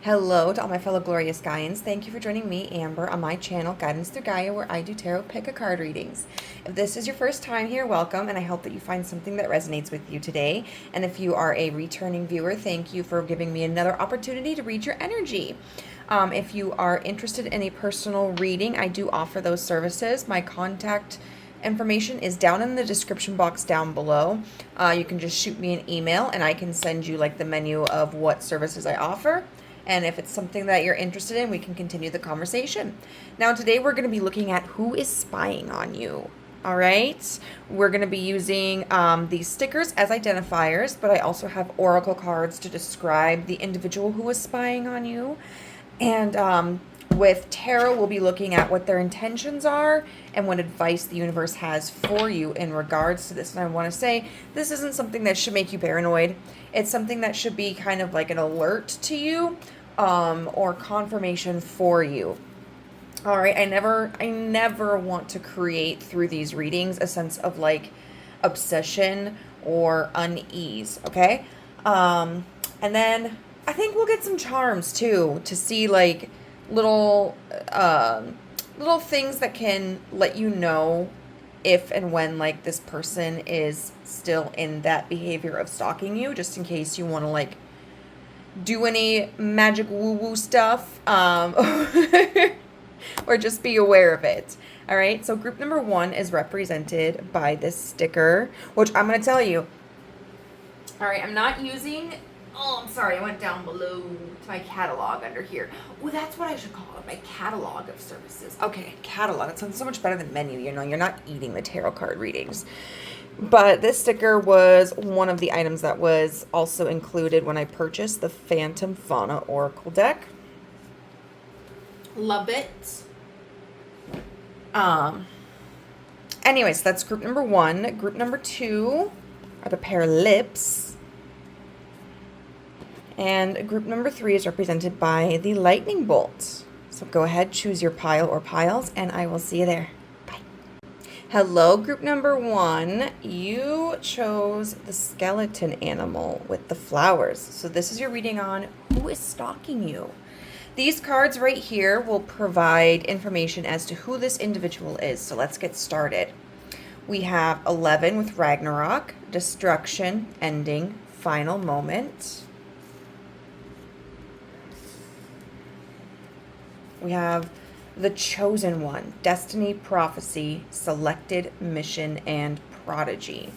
Hello to all my fellow glorious Gaians. Thank you for joining me, Amber, on my channel, Guidance Through Gaia, where I do tarot pick-a-card readings. If this is your first time here, welcome, and I hope that you find something that resonates with you today. And if you are a returning viewer, thank you for giving me another opportunity to read your energy. If you are interested in a personal reading, I do offer those services. My contact information is down in the description box down below. You can just shoot me an email, and I can send you like the menu of what services I offer. And if it's something that you're interested in, we can continue the conversation. Now, today we're going to be looking at who is spying on you. All right. We're going to be using these stickers as identifiers, but I also have oracle cards to describe the individual who is spying on you. And with tarot, we'll be looking at what their intentions are and what advice the universe has for you in regards to this. And I want to say, this isn't something that should make you paranoid. It's something that should be kind of like an alert to you, or confirmation for you. All right, I never want to create through these readings a sense of like obsession or unease, okay? And then I think we'll get some charms too to see like little things that can let you know if and when like this person is still in that behavior of stalking you, just in case you want to like do any magic woo-woo stuff, or just be aware of it. All right, so group number 1 is represented by this sticker, which I'm going to tell you. All right, I'm not using... Oh, I'm sorry, I went down below to my catalog under here. Oh, that's what I should call it, my catalog of services. Okay, catalog. It sounds so much better than menu. You know, you're not eating the tarot card readings. But this sticker was one of the items that was also included when I purchased the Phantom Fauna Oracle deck. Love it. Anyways, that's group number 1. Group number 2 are the pair of lips. And group number 3 is represented by the lightning bolt. So go ahead, choose your pile or piles, and I will see you there. Bye. Hello, group number 1. You chose the skeleton animal with the flowers. So this is your reading on who is stalking you. These cards right here will provide information as to who this individual is. So let's get started. We have 11 with Ragnarok, destruction, ending, final moment. We have the chosen one, destiny, prophecy, selected, mission, and prodigy.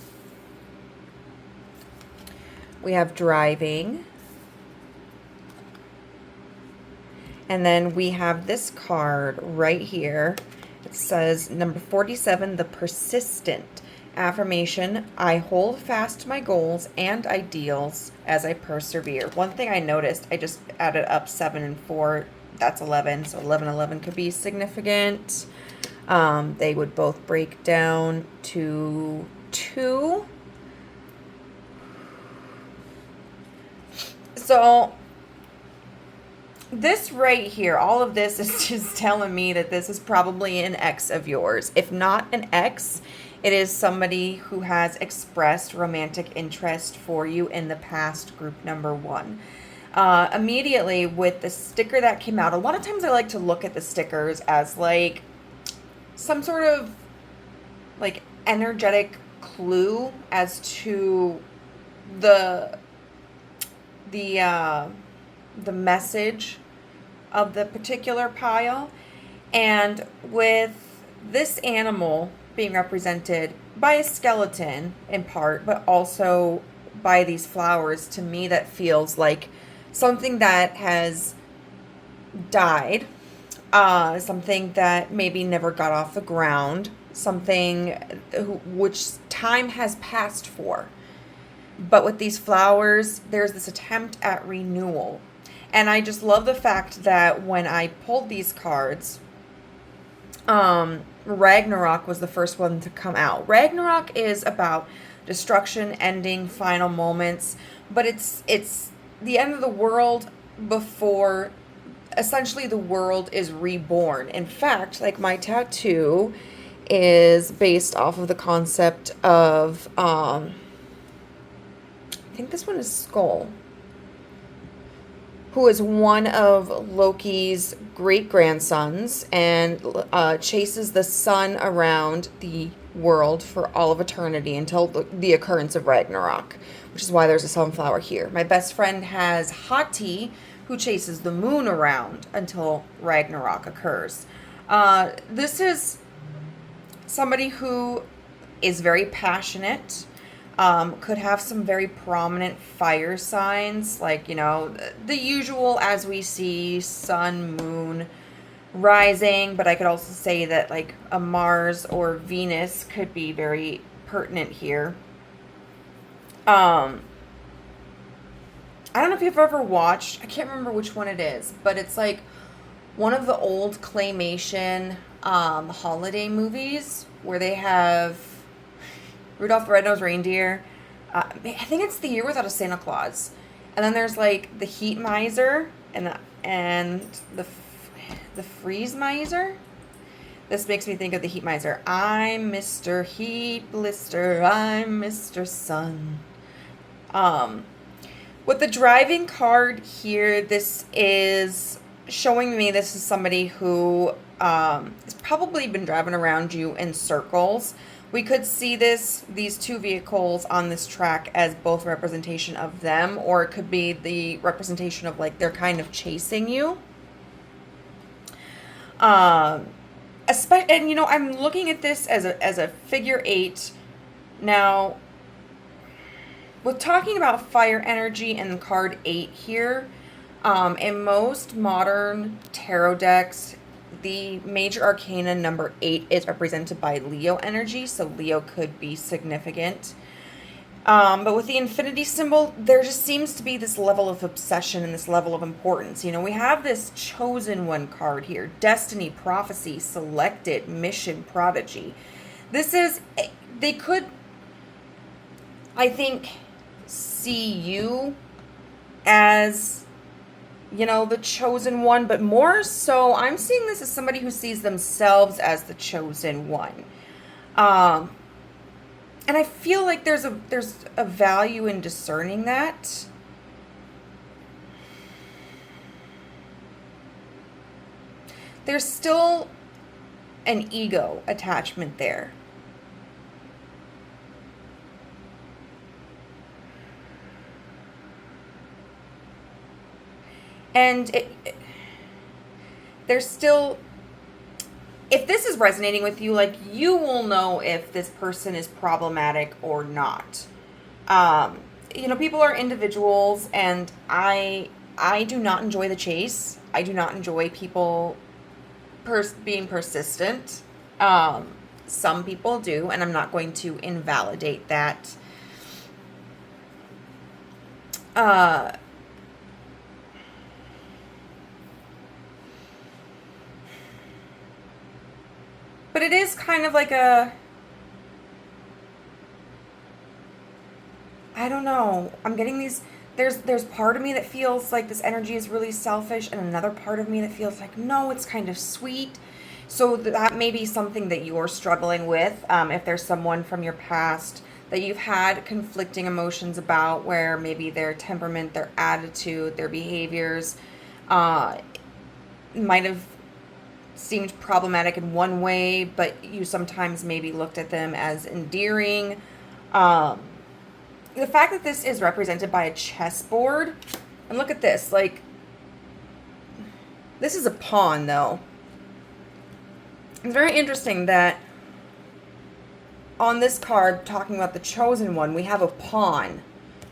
We have driving. And then we have this card right here. It says number 47, the persistent. Affirmation, I hold fast to my goals and ideals as I persevere. One thing I noticed, I just added up 7 and 4. That's 11, so 11 could be significant. They would both break down to 2. So this right here, all of this is just telling me that this is probably an ex of yours. If not an ex, it is somebody who has expressed romantic interest for you in the past, group number 1. Immediately with the sticker that came out, a lot of times I like to look at the stickers as like some sort of like energetic clue as to the message of the particular pile. And with this animal being represented by a skeleton in part, but also by these flowers, to me that feels like something that has died, something that maybe never got off the ground, something which time has passed for. But with these flowers, there's this attempt at renewal. And I just love the fact that when I pulled these cards, Ragnarok was the first one to come out. Ragnarok is about destruction, ending, final moments, but it's the end of the world before essentially the world is reborn. In fact, like my tattoo is based off of the concept of I think this one is skull. who is one of Loki's great-grandsons and chases the sun around the world for all of eternity until the occurrence of Ragnarok, which is why there's a sunflower here. My best friend has Hati, who chases the moon around until Ragnarok occurs. This is somebody who is very passionate, could have some very prominent fire signs, like, you know, the usual as we see sun, moon, rising, but I could also say that like a Mars or Venus could be very pertinent here. I don't know if you've ever watched, I can't remember which one it is, but it's like one of the old claymation holiday movies where they have Rudolph the Red-Nosed Reindeer. I think it's The Year Without a Santa Claus. And then there's like the Heat Miser and the Freeze Miser. This makes me think of the Heat Miser. I'm Mr. Heat Blister. I'm Mr. Sun. With the driving card here, this is showing me this is somebody who has probably been driving around you in circles. We could see these two vehicles on this track as both representation of them, or it could be the representation of like they're kind of chasing you. And you know, I'm looking at this as a figure 8. Now, with talking about fire energy and card 8 here, in most modern tarot decks, the major arcana number 8 is represented by Leo energy, so Leo could be significant. But with the infinity symbol, there just seems to be this level of obsession and this level of importance. You know, we have this chosen one card here, destiny, prophecy, selected, mission, prodigy. This is, they could, I think, see you as, you know, the chosen one, but more so, I'm seeing this as somebody who sees themselves as the chosen one. And I feel like there's a value in discerning that. There's still an ego attachment there. And there's still, if this is resonating with you, like, you will know if this person is problematic or not. You know, people are individuals, and I do not enjoy the chase. I do not enjoy people being persistent. Some people do, and I'm not going to invalidate that. But it is kind of like a, I don't know. I'm getting these, there's part of me that feels like this energy is really selfish, and another part of me that feels like, no, it's kind of sweet. So that may be something that you're struggling with. If there's someone from your past that you've had conflicting emotions about, where maybe their temperament, their attitude, their behaviors might have seemed problematic in one way, but you sometimes maybe looked at them as endearing. The fact that this is represented by a chessboard, and look at this, like, this is a pawn, though. It's very interesting that on this card, talking about the chosen one, we have a pawn.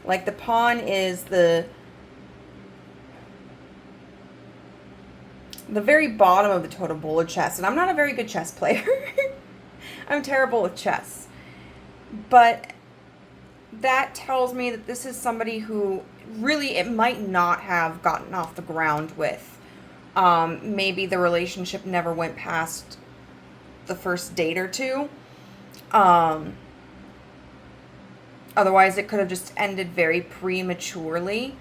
Like, the pawn is the very bottom of the totem pole of chess. And I'm not a very good chess player. I'm terrible with chess. But that tells me that this is somebody who really, it might not have gotten off the ground with. Maybe the relationship never went past the first date or two. Otherwise, it could have just ended very prematurely.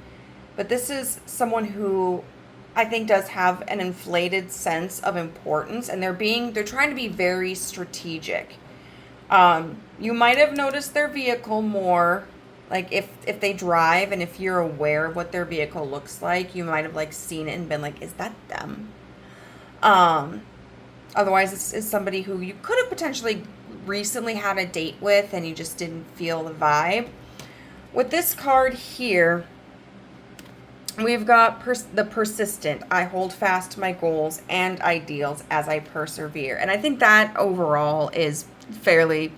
But this is someone who I think does have an inflated sense of importance, and they're trying to be very strategic. You might have noticed their vehicle more Like if they drive and if you're aware of what their vehicle looks like, you might have like seen it and been like, is that them? Otherwise, it's somebody who you could have potentially recently had a date with and you just didn't feel the vibe. With this card here, we've got the persistent. I hold fast to my goals and ideals as I persevere. And I think that overall is fairly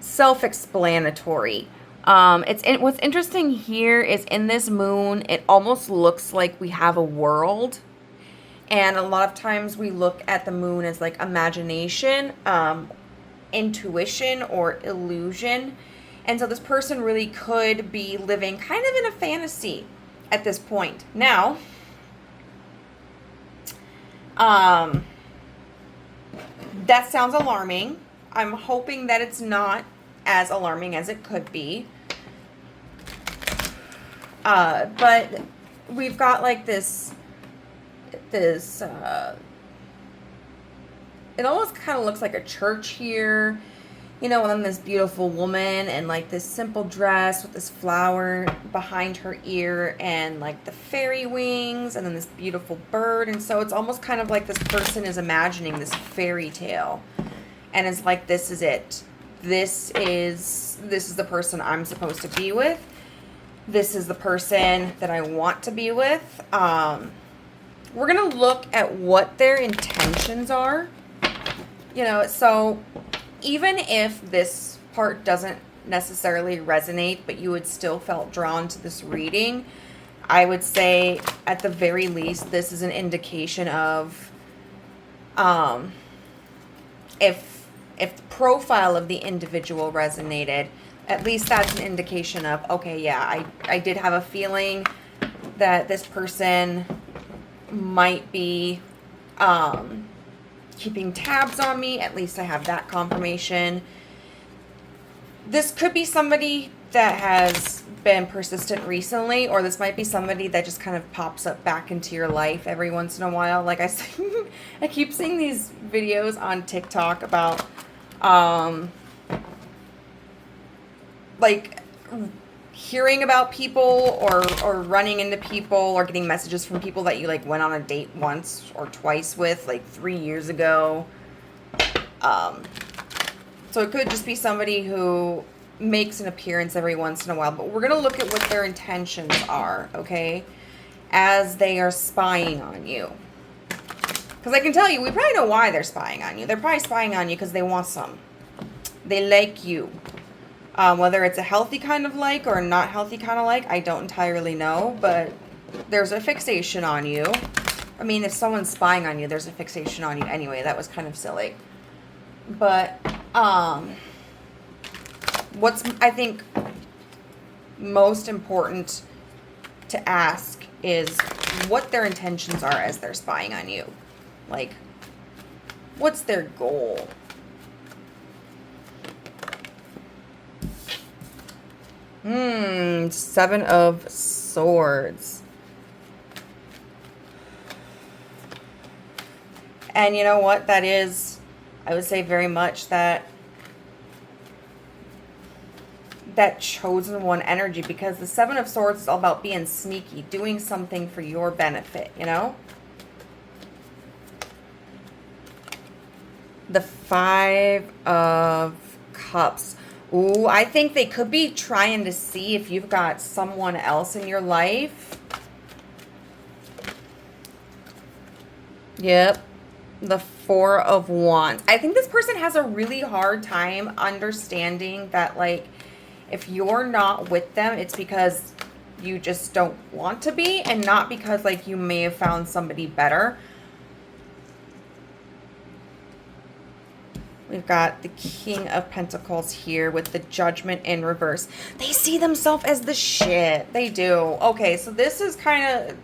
self-explanatory. What's interesting here is in this moon, it almost looks like we have a world. And a lot of times we look at the moon as like imagination, intuition, or illusion. And so this person really could be living kind of in a fantasy at this point. Now, that sounds alarming. I'm hoping that it's not as alarming as it could be. But we've got like this it almost kind of looks like a church here, you know, and then this beautiful woman and like this simple dress with this flower behind her ear and like the fairy wings and then this beautiful bird. And so it's almost kind of like this person is imagining this fairy tale and it's like, this is it. This is the person I'm supposed to be with. This is the person that I want to be with. We're going to look at what their intentions are. You know, so even if this part doesn't necessarily resonate, but you would still felt drawn to this reading, I would say at the very least, this is an indication of if the profile of the individual resonated, at least that's an indication of, okay, yeah, I did have a feeling that this person might be keeping tabs on me. At least I have that confirmation. This could be somebody that has been persistent recently, or this might be somebody that just kind of pops up back into your life every once in a while. Like I keep seeing these videos on TikTok about like hearing about people or running into people or getting messages from people that you like went on a date once or twice with like 3 years ago. So it could just be somebody who makes an appearance every once in a while, but we're going to look at what their intentions are, okay, as they are spying on you. Because I can tell you, we probably know why they're spying on you. They're probably spying on you because they want some. They like you. Whether it's a healthy kind of like or a not healthy kind of like, I don't entirely know, but there's a fixation on you. I mean, if someone's spying on you, there's a fixation on you anyway. That was kind of silly. But, what's, I think, most important to ask is what their intentions are as they're spying on you. Like, what's their goal? Seven of Swords. And you know what? That is, I would say very much that chosen one energy, because the Seven of Swords is all about being sneaky, doing something for your benefit, you know? The Five of Cups. Ooh, I think they could be trying to see if you've got someone else in your life. Yep. The Four of Wands. I think this person has a really hard time understanding that, like, if you're not with them, it's because you just don't want to be and not because, like, you may have found somebody better. We've got the King of Pentacles here with the Judgment in reverse. They see themselves as the shit. They do. Okay, so this is kind of,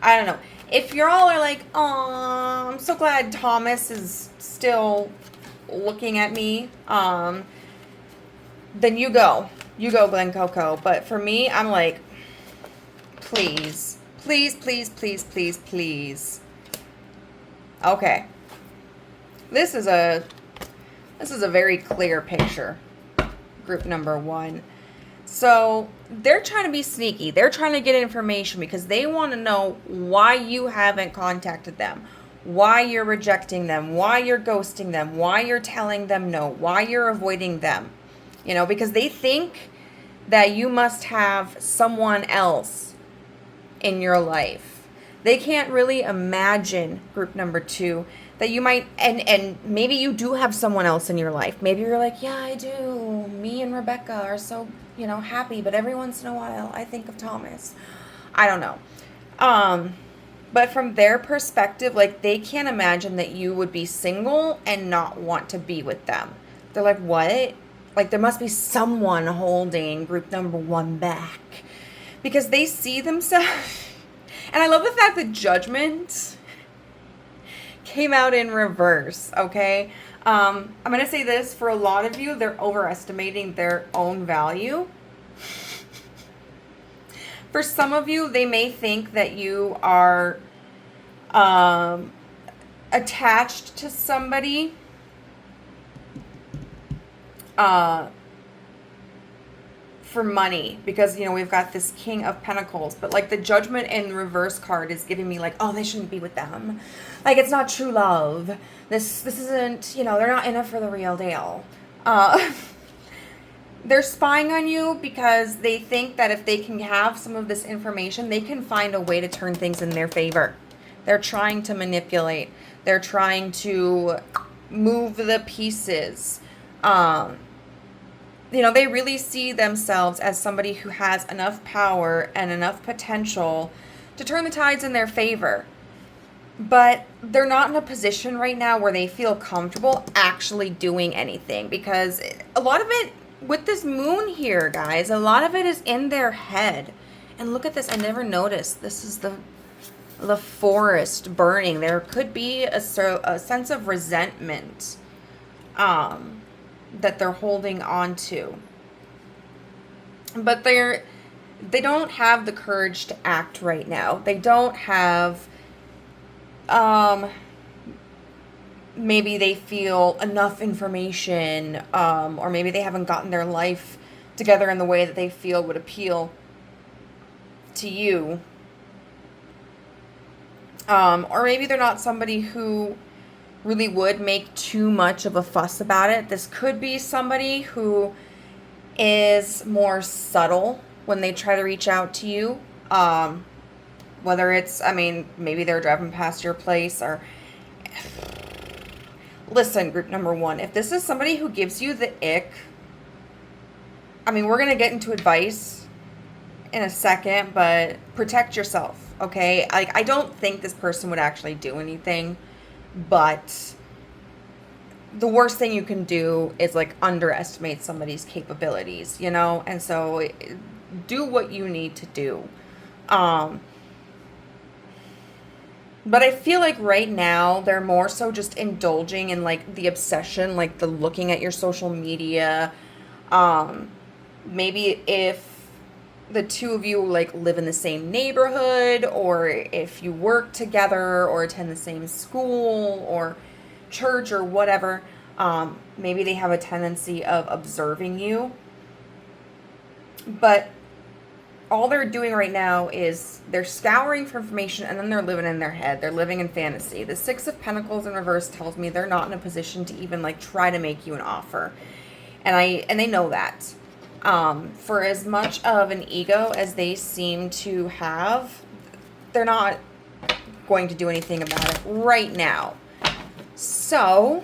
I don't know. If you all are like, oh, I'm so glad Thomas is still looking at me, then you go. You go, Glen Coco. But for me, I'm like, please. Please, please, please, please, please. Okay. This is a very clear picture. Group number one. So they're trying to be sneaky. They're trying to get information because they want to know why you haven't contacted them, why you're rejecting them, why you're ghosting them, why you're telling them no, why you're avoiding them. You know, because they think that you must have someone else in your life. They can't really imagine, group number 2, that you might, and maybe you do have someone else in your life. Maybe you're like, yeah, I do. Me and Rebecca are so, happy, but every once in a while I think of Thomas. I don't know. But from their perspective, like, they can't imagine that you would be single and not want to be with them. They're like, what? Like, there must be someone holding group number 1 back. Because they see themselves. And I love the fact that Judgment came out in reverse, okay? I'm going to say this, for a lot of you, they're overestimating their own value. For some of you, they may think that you are attached to somebody for money, because we've got this King of Pentacles, but like the Judgment in reverse card is giving me like, oh, they shouldn't be with them, like it's not true love, this isn't, they're not in it for the real deal. They're spying on you because they think that if they can have some of this information, they can find a way to turn things in their favor. They're trying to manipulate, they're trying to move the pieces. They really see themselves as somebody who has enough power and enough potential to turn the tides in their favor. But they're not in a position right now where they feel comfortable actually doing anything, because a lot of it with this moon here, guys, a lot of it is in their head. And look at this. I never noticed. This is the forest burning. There could be a sense of resentment that they're holding on to, but they don't have the courage to act right now. They don't have maybe they feel enough information, or maybe they haven't gotten their life together in the way that they feel would appeal to you, or maybe they're not somebody who really would make too much of a fuss about it. This could be somebody who is more subtle when they try to reach out to you. Whether it's, maybe they're driving past your place, or... Listen, group number 1, if this is somebody who gives you the ick, we're going to get into advice in a second, but protect yourself, okay? I don't think this person would actually do anything. But the worst thing you can do is like underestimate somebody's capabilities, and so do what you need to do. But I feel like right now they're more so just indulging in like the obsession, like the looking at your social media. Maybe if the two of you like live in the same neighborhood, or if you work together or attend the same school or church or whatever, maybe they have a tendency of observing you. But all they're doing right now is they're scouring for information, and then they're living in their head. They're living in fantasy. The 6 of Pentacles in reverse tells me they're not in a position to even like try to make you an offer. And they know that. For as much of an ego as they seem to have, they're not going to do anything about it right now. So,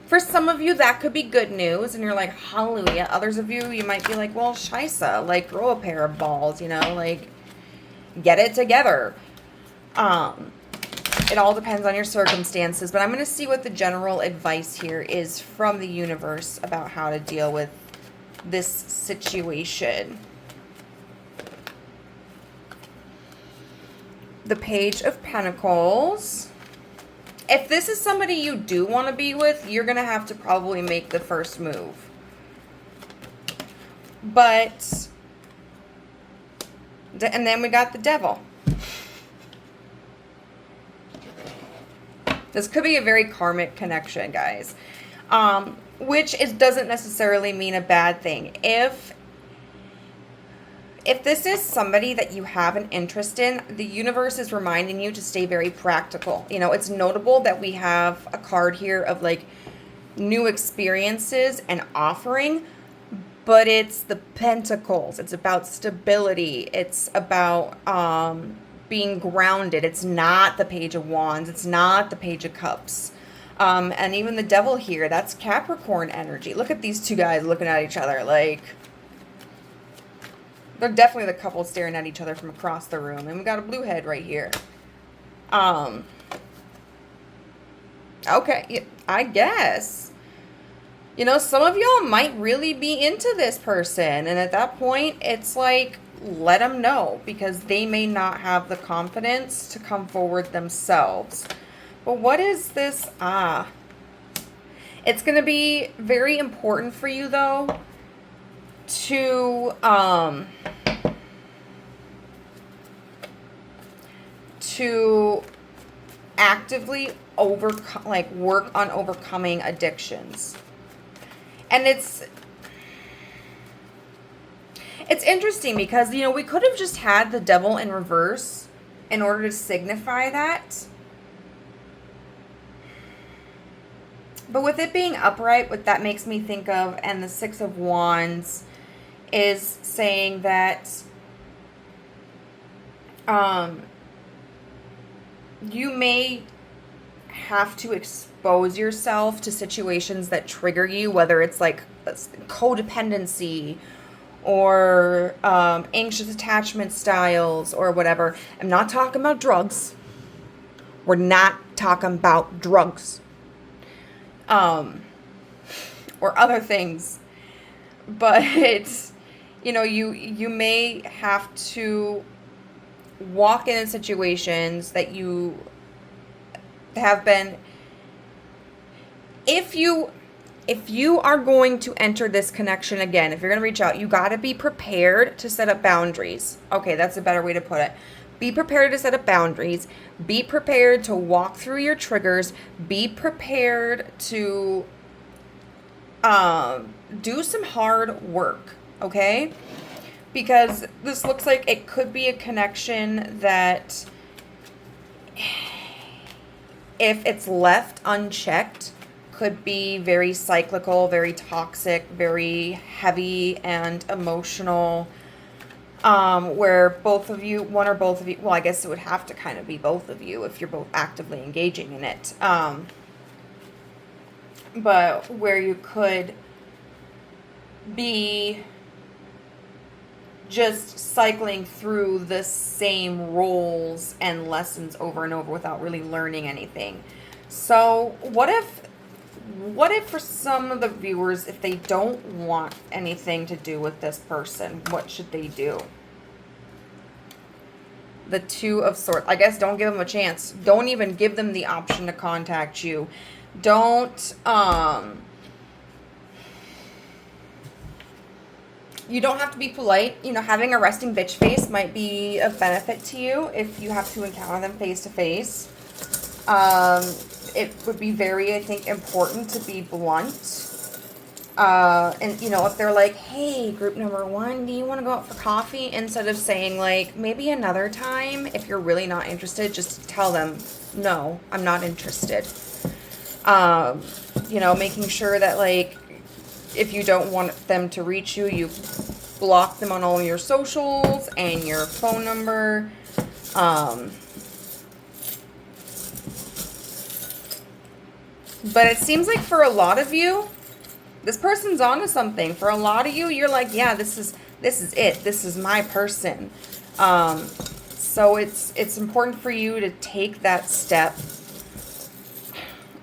for some of you, that could be good news, and you're like, hallelujah. Others of you might be like, well, shisa, like, grow a pair of balls, like, get it together. It all depends on your circumstances, but I'm going to see what the general advice here is from the universe about how to deal with this situation. The Page of Pentacles. If this is somebody you do want to be with, you're going to have to probably make the first move. But, and then we got the Devil. This could be a very karmic connection, guys. Which doesn't necessarily mean a bad thing. If if this is somebody that you have an interest in, the universe is reminding you to stay very practical. You know, it's notable that we have a card here of like new experiences and offering, but it's the Pentacles. It's about stability. It's about being grounded. It's not the Page of Wands. It's not the Page of Cups. And even the Devil here, that's Capricorn energy. Look at these two guys looking at each other like... They're definitely the couple staring at each other from across the room. And we got a blue head right here. Okay, I guess. You know, some of y'all might really be into this person. And at that point, it's like, let them know. Because they may not have the confidence to come forward themselves. But what is this? It's going to be very important for you, though, to actively work on overcoming addictions. And it's interesting because, you know, we could have just had the Devil in reverse in order to signify that. But with it being upright, what that makes me think of, and the Six of Wands is saying that you may have to expose yourself to situations that trigger you, whether it's like codependency or anxious attachment styles or whatever. I'm not talking about drugs. We're not talking about drugs. Or other things. But it's, you know, you may have to walk in situations that you have been, if you are going to enter this connection again, if you're going to reach out, you got to be prepared to set up boundaries. Okay, that's a better way to put it. Be prepared to set up boundaries. Be prepared to walk through your triggers. Be prepared to do some hard work, okay? Because this looks like it could be a connection that, if it's left unchecked, could be very cyclical, very toxic, very heavy and emotional, where both of you, one or both of you, well, I guess it would have to kind of be both of you if you're both actively engaging in it, but where you could be just cycling through the same roles and lessons over and over without really learning anything. So what if for some of the viewers, if they don't want anything to do with this person, what should they do? The Two of Swords. I guess don't give them a chance. Don't even give them the option to contact you. Don't, you don't have to be polite. You know, having a resting bitch face might be of benefit to you if you have to encounter them face to face. It would be very, I think, important to be blunt. And, you know, if they're like, hey, group number 1, do you want to go out for coffee? Instead of saying, like, maybe another time, if you're really not interested, just tell them, no, I'm not interested. You know, making sure that, like, if you don't want them to reach you, you block them on all your socials and your phone number. But it seems like for a lot of you, this person's onto something. For a lot of you, you're like, yeah, this is it. This is my person. So it's important for you to take that step.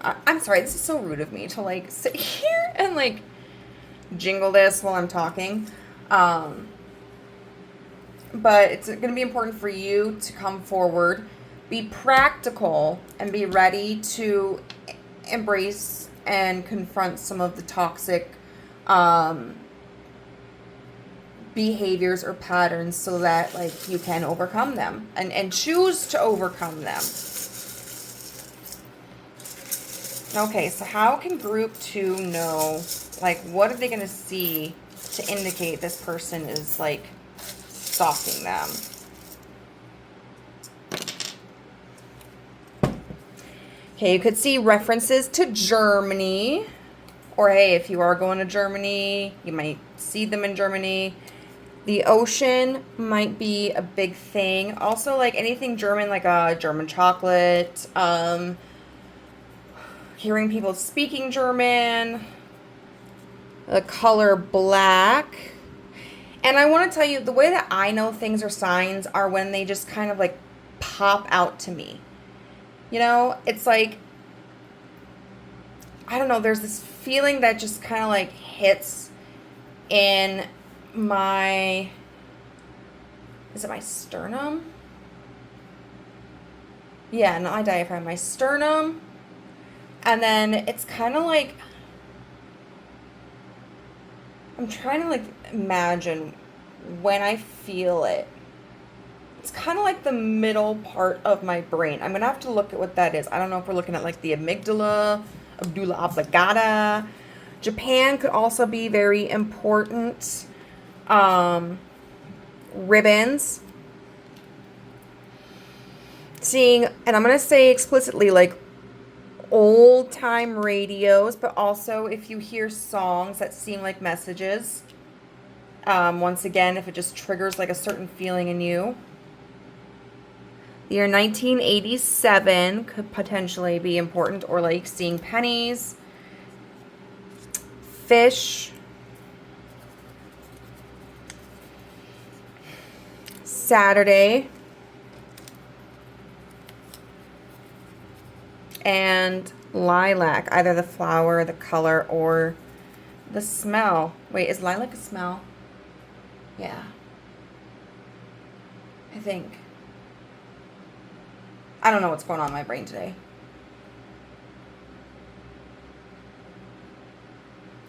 I'm sorry, this is so rude of me to like sit here and like jingle this while I'm talking. But it's going to be important for you to come forward, be practical, and be ready to embrace and confront some of the toxic behaviors or patterns so that like you can overcome them and choose to overcome them. Okay, so how can group 2 know, like, what are they going to see to indicate this person is like stalking them. Okay, you could see references to Germany. Or hey, if you are going to Germany, you might see them in Germany. The ocean might be a big thing. Also, like anything German, like a German chocolate. Hearing people speaking German. The color black. And I want to tell you, the way that I know things are signs are when they just kind of like pop out to me. You know, it's like, I don't know, there's this feeling that just kind of like hits in my, is it my sternum? Yeah, not my diaphragm, my sternum. And then it's kind of like, I'm trying to like imagine when I feel it. It's kind of like the middle part of my brain. I'm going to have to look at what that is. I don't know if we're looking at like the amygdala, medulla oblongata. Japan could also be very important. Ribbons. Seeing, and I'm going to say explicitly like old time radios, but also if you hear songs that seem like messages. Once again, if it just triggers like a certain feeling in you. The year 1987 could potentially be important, or like seeing pennies. Fish. Saturday. And lilac, either the flower, the color, or the smell. Wait, is lilac a smell? Yeah. I think. I don't know what's going on in my brain today.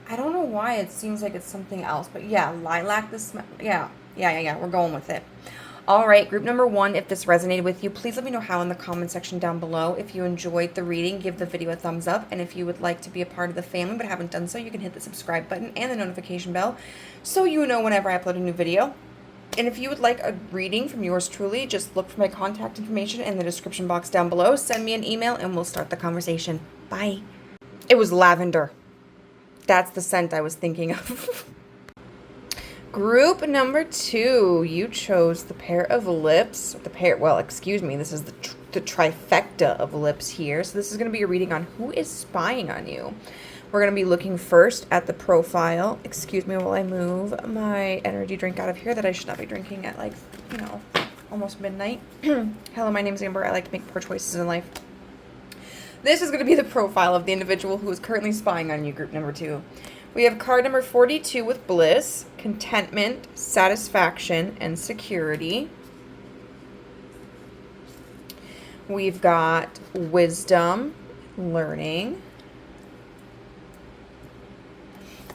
I don't know why it seems like it's something else, but yeah, lilac, the smell. Yeah. We're going with it. All right, group number 1, if this resonated with you, please let me know how in the comment section down below. If you enjoyed the reading, give the video a thumbs up. And if you would like to be a part of the family but haven't done so, you can hit the subscribe button and the notification bell so you know whenever I upload a new video. And if you would like a reading from yours truly, just look for my contact information in the description box down below. Send me an email and we'll start the conversation. Bye. It was lavender. That's the scent I was thinking of. Group number 2, you chose the pair of lips. This is the trifecta of lips here. So this is going to be a reading on who is spying on you. We're going to be looking first at the profile. Excuse me while I move my energy drink out of here that I should not be drinking at like, almost midnight. Hello, my name is Amber. I like to make poor choices in life. This is going to be the profile of the individual who is currently spying on you, group number 2. We have card number 42 with bliss, contentment, satisfaction, and security. We've got wisdom, learning.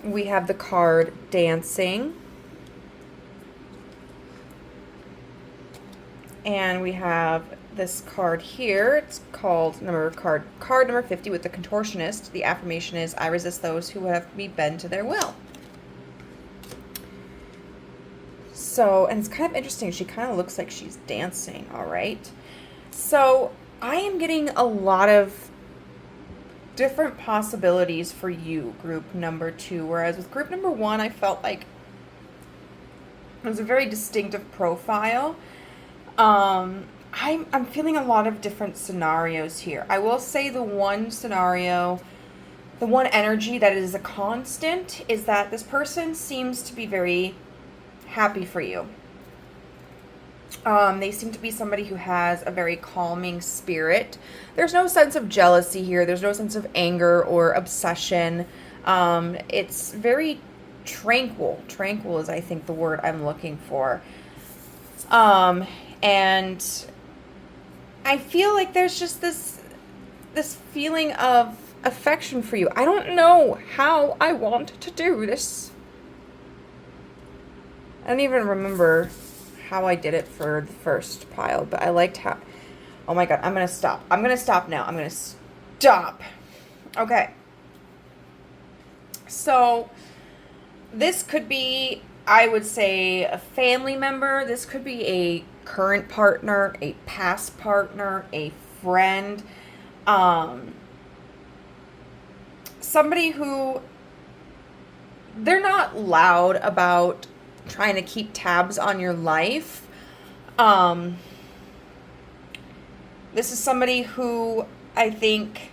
We have the card dancing. And we have this card here. It's called card number 50 with the contortionist. The affirmation is, I resist those who would have me bend to their will. So, and it's kind of interesting. She kind of looks like she's dancing, all right? So, I am getting a lot of different possibilities for you, group number 2. Whereas with group number 1, I felt like it was a very distinctive profile. I'm feeling a lot of different scenarios here. I will say the one scenario, the one energy that is a constant is that this person seems to be very happy for you. They seem to be somebody who has a very calming spirit. There's no sense of jealousy here. There's no sense of anger or obsession. It's very tranquil. Tranquil is, I think, the word I'm looking for. And I feel like there's just this feeling of affection for you. I don't know how I want to do this. I don't even remember how I did it for the first pile, but I liked how... Oh my god, I'm going to stop. I'm going to stop now. I'm going to stop. Okay. So, this could be I would say a family member. This could be a current partner, a past partner, a friend, somebody who, they're not loud about trying to keep tabs on your life. This is somebody who I think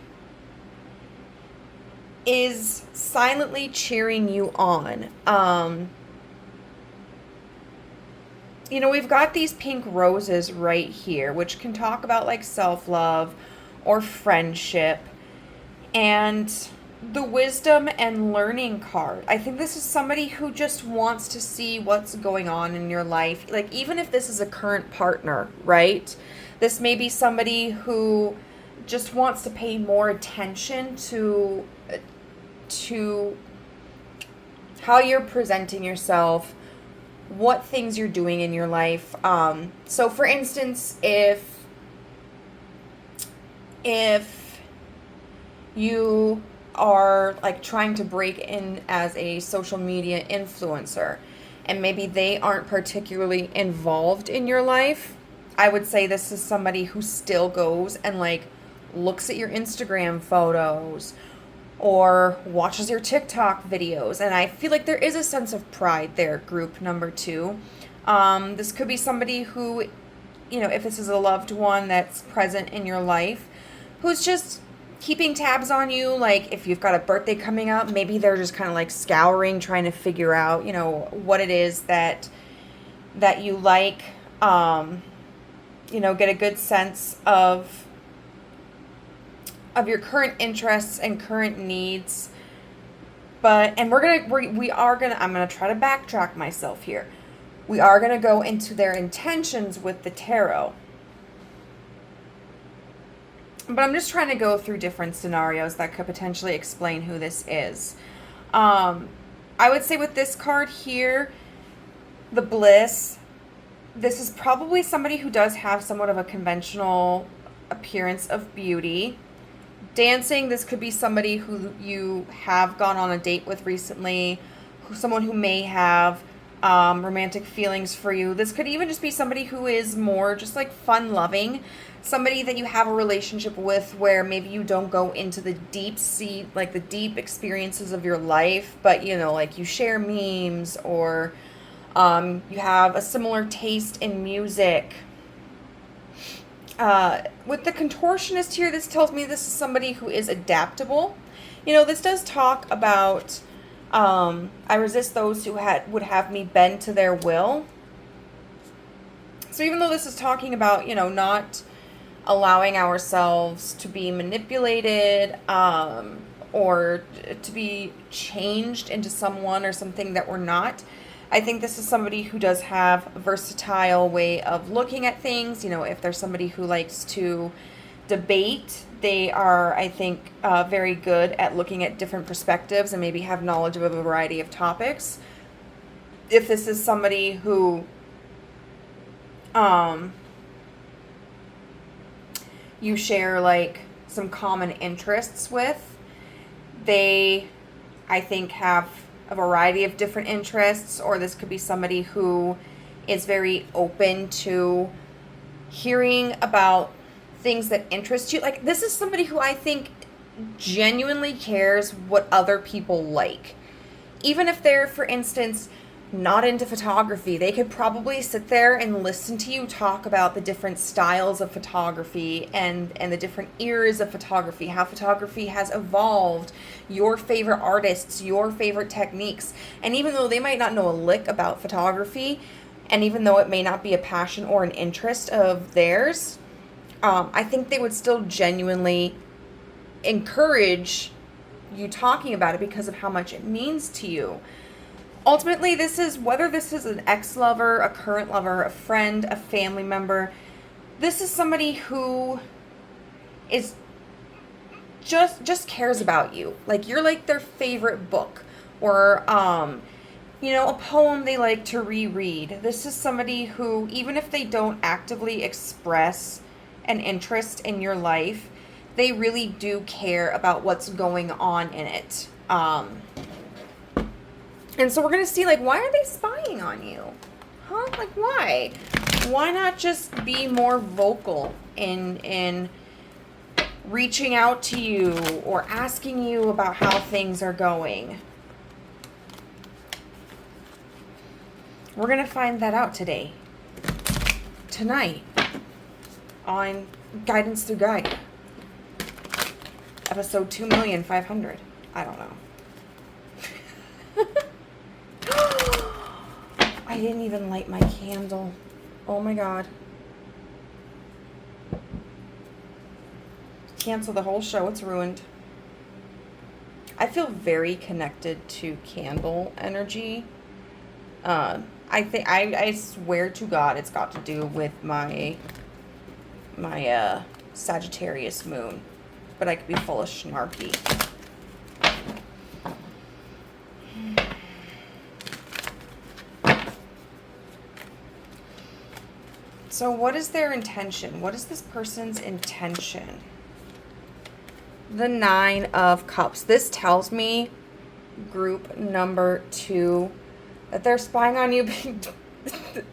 is silently cheering you on. You know, we've got these pink roses right here, which can talk about like self-love or friendship. And the wisdom and learning card. I think this is somebody who just wants to see what's going on in your life. Like, even if this is a current partner, right? This may be somebody who just wants to pay more attention to how you're presenting yourself, what things you're doing in your life. So for instance, if you are like trying to break in as a social media influencer and maybe they aren't particularly involved in your life, I would say this is somebody who still goes and like looks at your Instagram photos or watches your TikTok videos. And I feel like there is a sense of pride there, group number 2. This could be somebody who, you know, if this is a loved one that's present in your life, who's just keeping tabs on you. Like if you've got a birthday coming up, maybe they're just kind of like scouring, trying to figure out, you know, what it is that you like, you know, get a good sense of your current interests and current needs. But, and I'm going to try to backtrack myself here. We are going to go into their intentions with the tarot. But I'm just trying to go through different scenarios that could potentially explain who this is. I would say with this card here, the Bliss, this is probably somebody who does have somewhat of a conventional appearance of beauty. Dancing, this could be somebody who you have gone on a date with recently, someone who may have romantic feelings for you. This could even just be somebody who is more just like fun-loving, somebody that you have a relationship with where maybe you don't go into the deep sea, like the deep experiences of your life, but you know, like you share memes or you have a similar taste in music. With the Contortionist here, this tells me this is somebody who is adaptable. You know, this does talk about I resist those who would have me bend to their will. So even though this is talking about, you know, not allowing ourselves to be manipulated or to be changed into someone or something that we're not, I think this is somebody who does have a versatile way of looking at things. You know, if there's somebody who likes to debate, they are, I think, very good at looking at different perspectives and maybe have knowledge of a variety of topics. If this is somebody who you share like some common interests with, they, I think, have a variety of different interests. Or this could be somebody who is very open to hearing about things that interest you. Like this is somebody who I think genuinely cares what other people like. Even if they're, for instance, not into photography, they could probably sit there and listen to you talk about the different styles of photography and the different eras of photography, how photography has evolved, your favorite artists, your favorite techniques. And even though they might not know a lick about photography, and even though it may not be a passion or an interest of theirs, I think they would still genuinely encourage you talking about it because of how much it means to you. Ultimately, this is, whether this is an ex-lover, a current lover, a friend, a family member, this is somebody who is just cares about you. Like you're like their favorite book, or you know, a poem they like to reread. This is somebody who, even if they don't actively express an interest in your life, they really do care about what's going on in it. And so we're going to see, like, why are they spying on you? Huh? Like, why? Why not just be more vocal in reaching out to you or asking you about how things are going? We're going to find that out tonight, on Guidance Through Gaia, episode 2,500,000. I don't know. I didn't even light my candle. Oh my God. Cancel the whole show. It's ruined. I feel very connected to candle energy. I swear to God it's got to do with my Sagittarius moon. But I could be full of snarky. So what is their intention? What is this person's intention? The 9 of Cups. This tells me, group number 2, that they're spying on you. This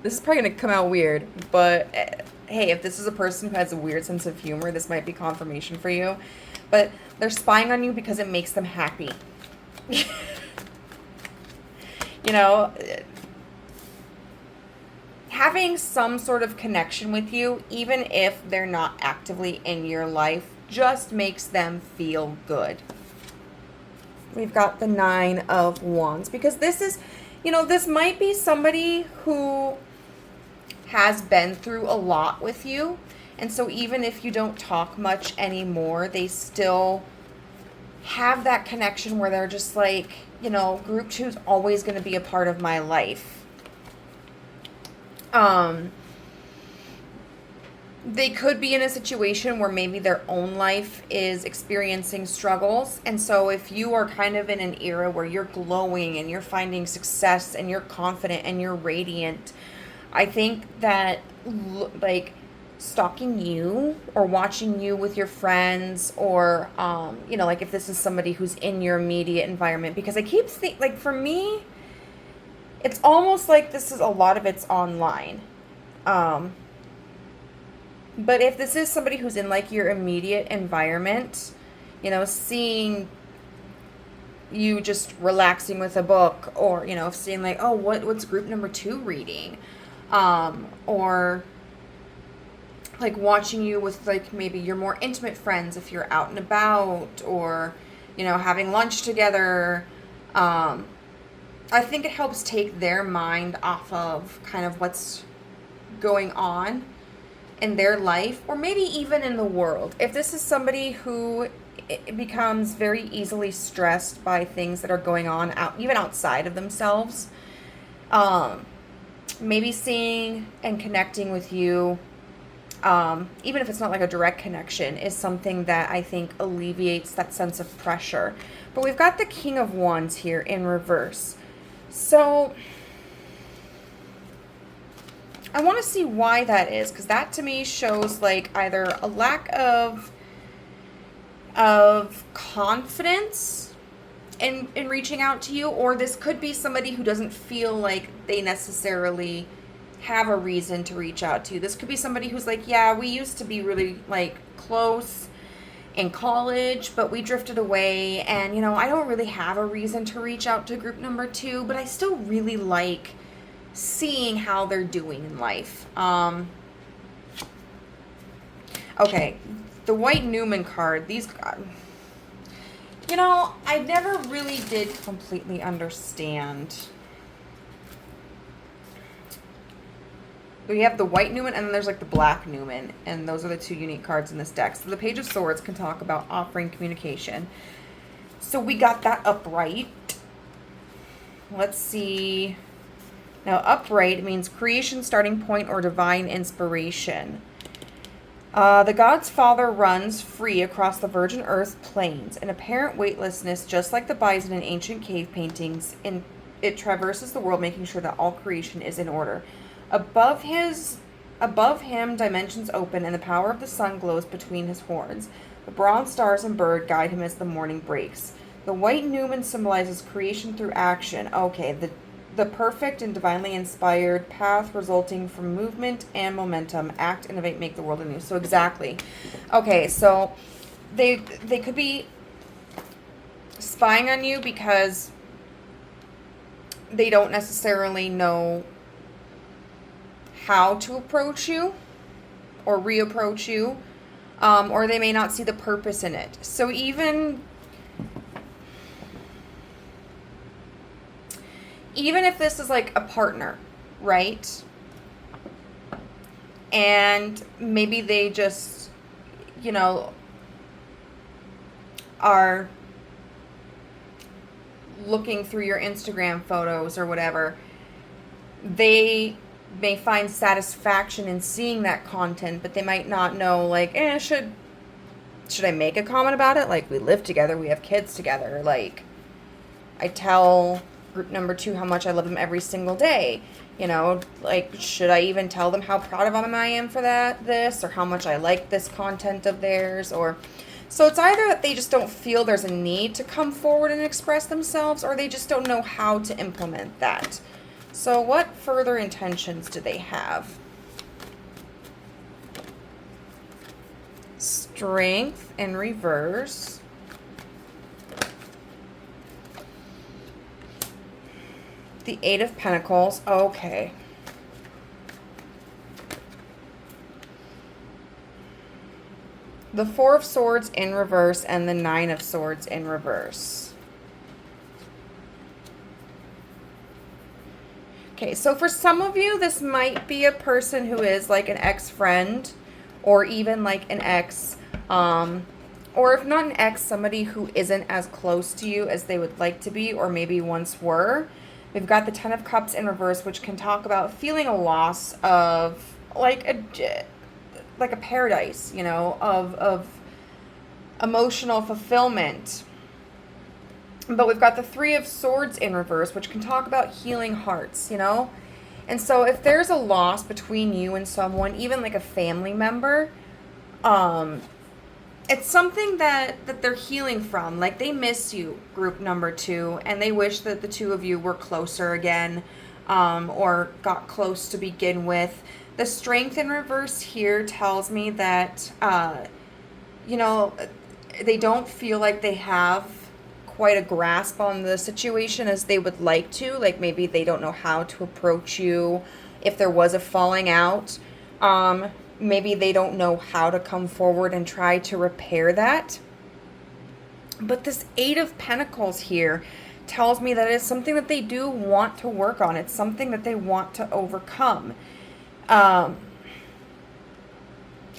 is probably going to come out weird, but hey, if this is a person who has a weird sense of humor, this might be confirmation for you. But they're spying on you because it makes them happy. You know, having some sort of connection with you, even if they're not actively in your life, just makes them feel good. We've got the 9 of Wands, because this is, you know, this might be somebody who has been through a lot with you. And so even if you don't talk much anymore, they still have that connection where they're just like, you know, group 2 is always going to be a part of my life. They could be in a situation where maybe their own life is experiencing struggles. And so if you are kind of in an era where you're glowing and you're finding success and you're confident and you're radiant, I think that, like, stalking you or watching you with your friends, or, you know, like if this is somebody who's in your immediate environment, because I keep thinking, like, for me, it's almost like this is a lot of it's online. But if this is somebody who's in, like, your immediate environment, you know, seeing you just relaxing with a book, or, you know, seeing like, oh, what's group number 2 reading? Or like watching you with, like, maybe your more intimate friends if you're out and about, or, you know, having lunch together. I think it helps take their mind off of kind of what's going on in their life, or maybe even in the world. If this is somebody who becomes very easily stressed by things that are going on even outside of themselves, maybe seeing and connecting with you, even if it's not like a direct connection, is something that I think alleviates that sense of pressure. But we've got the King of Wands here in reverse. So I want to see why that is, because that to me shows like either a lack of confidence in reaching out to you, or this could be somebody who doesn't feel like they necessarily have a reason to reach out to you. This could be somebody who's like, yeah, we used to be really, like, close in college, but we drifted away, and, you know, I don't really have a reason to reach out to group number 2, but I still really like seeing how they're doing in life. Okay, the White Newman card, these, you know, I never really did completely understand. We have the White Newman, and then there's, like, the Black Newman, and those are the 2 unique cards in this deck. So the Page of Swords can talk about offering communication. So we got that upright. Let's see. Now, upright means creation, starting point, or divine inspiration. The God's Father runs free across the virgin earth plains in apparent weightlessness, just like the bison in ancient cave paintings. It traverses the world, making sure that all creation is in order. Above him, dimensions open, and the power of the sun glows between his horns. The bronze stars and bird guide him as the morning breaks. The white Newman symbolizes creation through action. Okay, the perfect and divinely inspired path resulting from movement and momentum. Act, innovate, make the world anew. So exactly. Okay, so they could be spying on you because they don't necessarily know how to approach you or reapproach you, or they may not see the purpose in it. So even if this is like a partner, right? And maybe they just, are looking through your Instagram photos or whatever, they may find satisfaction in seeing that content, but they might not know, like, should I make a comment about it? Like, we live together, we have kids together. Like, I tell group number 2 how much I love them every single day. Like, should I even tell them how proud of them I am for this, or how much I like this content of theirs, or... So it's either that they just don't feel there's a need to come forward and express themselves, or they just don't know how to implement that. So what further intentions do they have? Strength in reverse. The 8 of Pentacles. Okay. The 4 of Swords in reverse and the 9 of Swords in reverse. Okay, so for some of you, this might be a person who is like an ex-friend, or even like an ex, or if not an ex, somebody who isn't as close to you as they would like to be, or maybe once were. We've got the 10 of Cups in reverse, which can talk about feeling a loss of like a paradise, of emotional fulfillment. But we've got the 3 of Swords in reverse, which can talk about healing hearts, And so if there's a loss between you and someone, even like a family member, it's something that they're healing from. Like, they miss you, group number 2, and they wish that the two of you were closer again, or got close to begin with. The Strength in reverse here tells me that, they don't feel like they have quite a grasp on the situation as they would like to. Like, maybe they don't know how to approach you if there was a falling out. Maybe they don't know how to come forward and try to repair that. But this 8 of Pentacles here tells me that it's something that they do want to work on. It's something that they want to overcome. And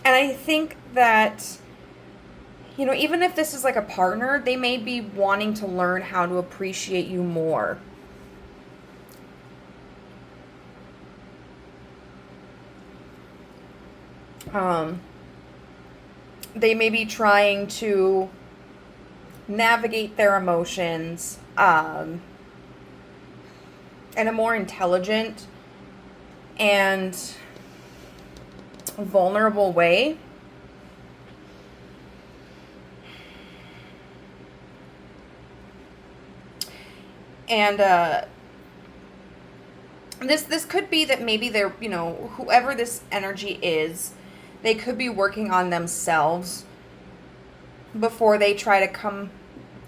I think that, even if this is like a partner, they may be wanting to learn how to appreciate you more. They may be trying to navigate their emotions in a more intelligent and vulnerable way. And this could be that maybe they're, whoever this energy is, they could be working on themselves before they try to come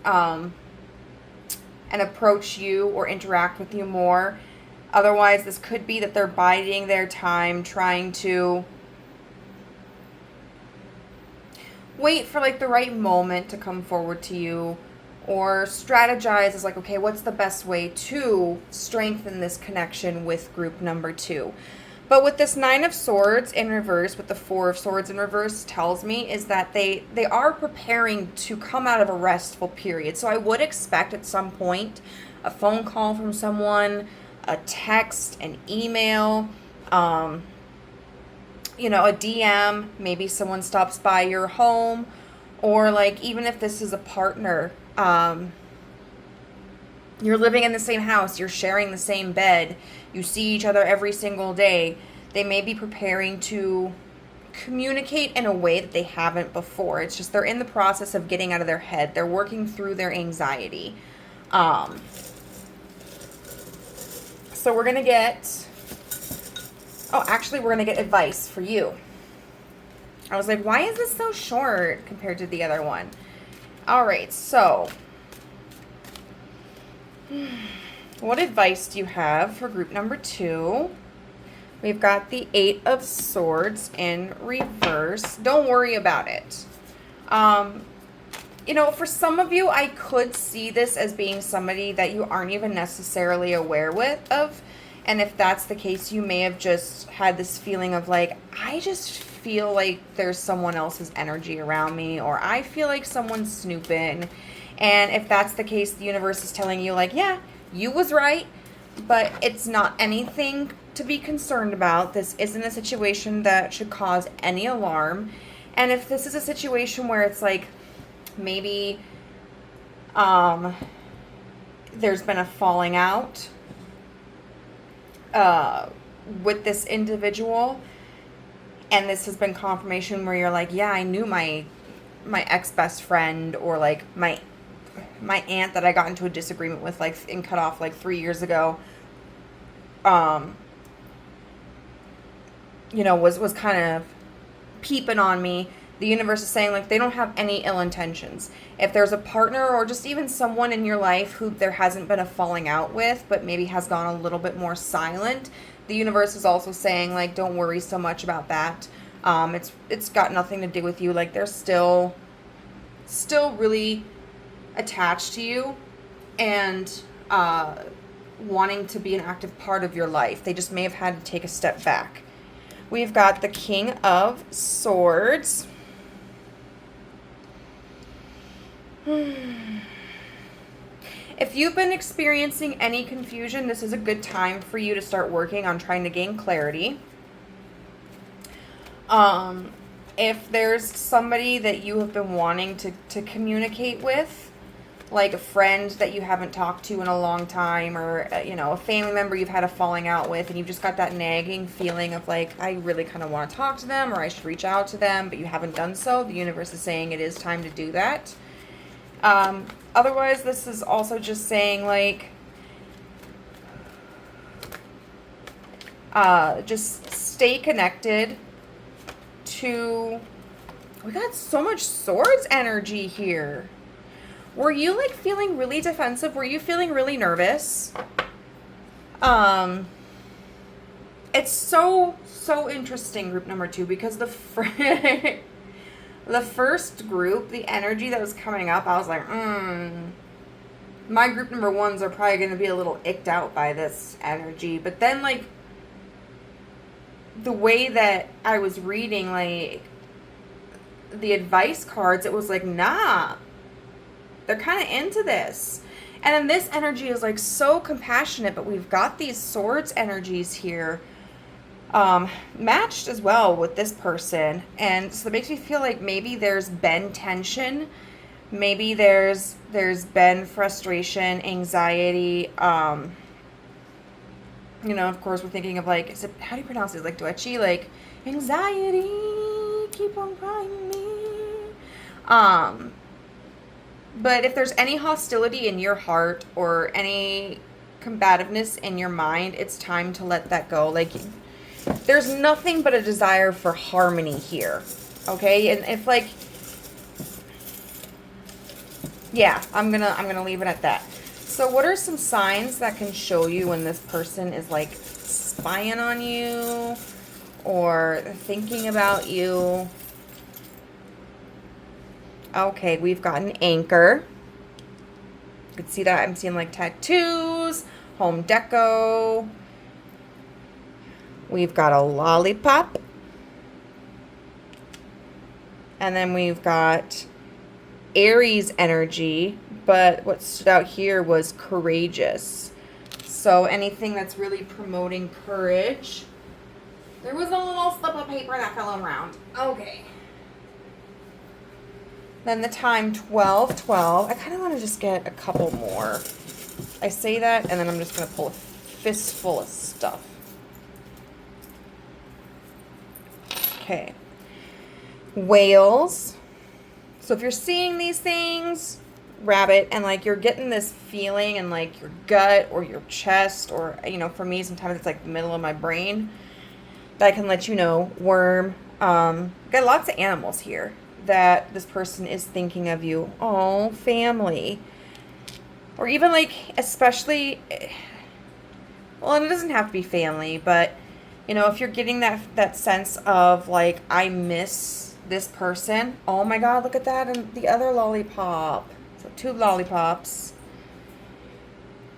and approach you or interact with you more. Otherwise, this could be that they're biding their time, trying to wait for like the right moment to come forward to you, or strategize as like, okay, what's the best way to strengthen this connection with group number 2? But with this 9 of Swords in reverse, with the 4 of Swords in reverse, tells me is that they are preparing to come out of a restful period. So I would expect at some point a phone call from someone, a text, an email, a DM, maybe someone stops by your home, or like, even if this is a partner, you're living in the same house, you're sharing the same bed, you see each other every single day, they may be preparing to communicate in a way that they haven't before. It's just they're in the process of getting out of their head. They're working through their anxiety. So we're going to get... Oh, actually, we're going to get advice for you. I was like, why is this so short compared to the other one? All right, so... what advice do you have for group number 2? We've got the 8 of Swords in reverse. Don't worry about it. You know, for some of you, I could see this as being somebody that you aren't even necessarily aware of. And if that's the case, you may have just had this feeling of like, I just feel like there's someone else's energy around me, or I feel like someone's snooping. And if that's the case, the universe is telling you like, yeah, you was right, but it's not anything to be concerned about. This isn't a situation that should cause any alarm. And if this is a situation where it's like maybe there's been a falling out with this individual, and this has been confirmation where you're like, yeah, I knew my ex-best friend, or like my aunt that I got into a disagreement with like and cut off like 3 years ago, you know, was kind of peeping on me. The universe is saying like they don't have any ill intentions. If there's a partner or just even someone in your life who there hasn't been a falling out with, but maybe has gone a little bit more silent, the universe is also saying like, don't worry so much about that. It's got nothing to do with you. Like they're still really attached to you and wanting to be an active part of your life. They just may have had to take a step back. We've got the King of Swords. If you've been experiencing any confusion, this is a good time for you to start working on trying to gain clarity. If there's somebody that you have been wanting to communicate with, like a friend that you haven't talked to in a long time, or you know, a family member you've had a falling out with, and you've just got that nagging feeling of like, I really kind of want to talk to them, or I should reach out to them, but you haven't done so, the universe is saying it is time to do that. Otherwise, this is also just saying like, just stay connected to... We got so much swords energy here. Were you like feeling really defensive? Were you feeling really nervous? It's so interesting, group number 2, because the first group, the energy that was coming up, I was like, my group number 1s are probably going to be a little icked out by this energy. But then like the way that I was reading like the advice cards, it was like, nah, they're kind of into this. And then this energy is like so compassionate, but we've got these swords energies here matched as well with this person. And so it makes me feel like maybe there's been tension, maybe there's been frustration, anxiety. You know, of course we're thinking of like, is it, how do you pronounce it? Like duetchi, like anxiety, keep on crying me. But if there's any hostility in your heart or any combativeness in your mind, it's time to let that go. Like, there's nothing but a desire for harmony here, okay? And if like, yeah, I'm gonna leave it at that. So what are some signs that can show you when this person is like spying on you or thinking about you? Okay, we've got an anchor. You can see that. I'm seeing like tattoos, home deco. We've got a lollipop. And then we've got Aries energy, but what stood out here was courageous. So anything that's really promoting courage. There was a little slip of paper that fell around. Okay. Then the time 12:12. I kind of want to just get a couple more. I say that, and then I'm just going to pull a fistful of stuff. Okay. whales. So if you're seeing these things, rabbit, and like you're getting this feeling in like your gut or your chest, or, you know, for me, sometimes it's like the middle of my brain, that can let you know, worm. Got lots of animals here that this person is thinking of you. Oh, family. Or even like, especially, well, and it doesn't have to be family, but, you know, if you're getting that sense of like, I miss this person. Oh my God, look at that. And the other lollipop. So 2 lollipops.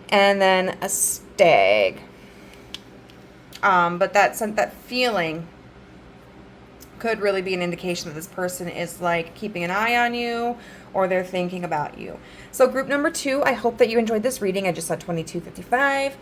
And then a stag. But that feeling could really be an indication that this person is like keeping an eye on you, or they're thinking about you. So group number 2, I hope that you enjoyed this reading. I just saw 2255.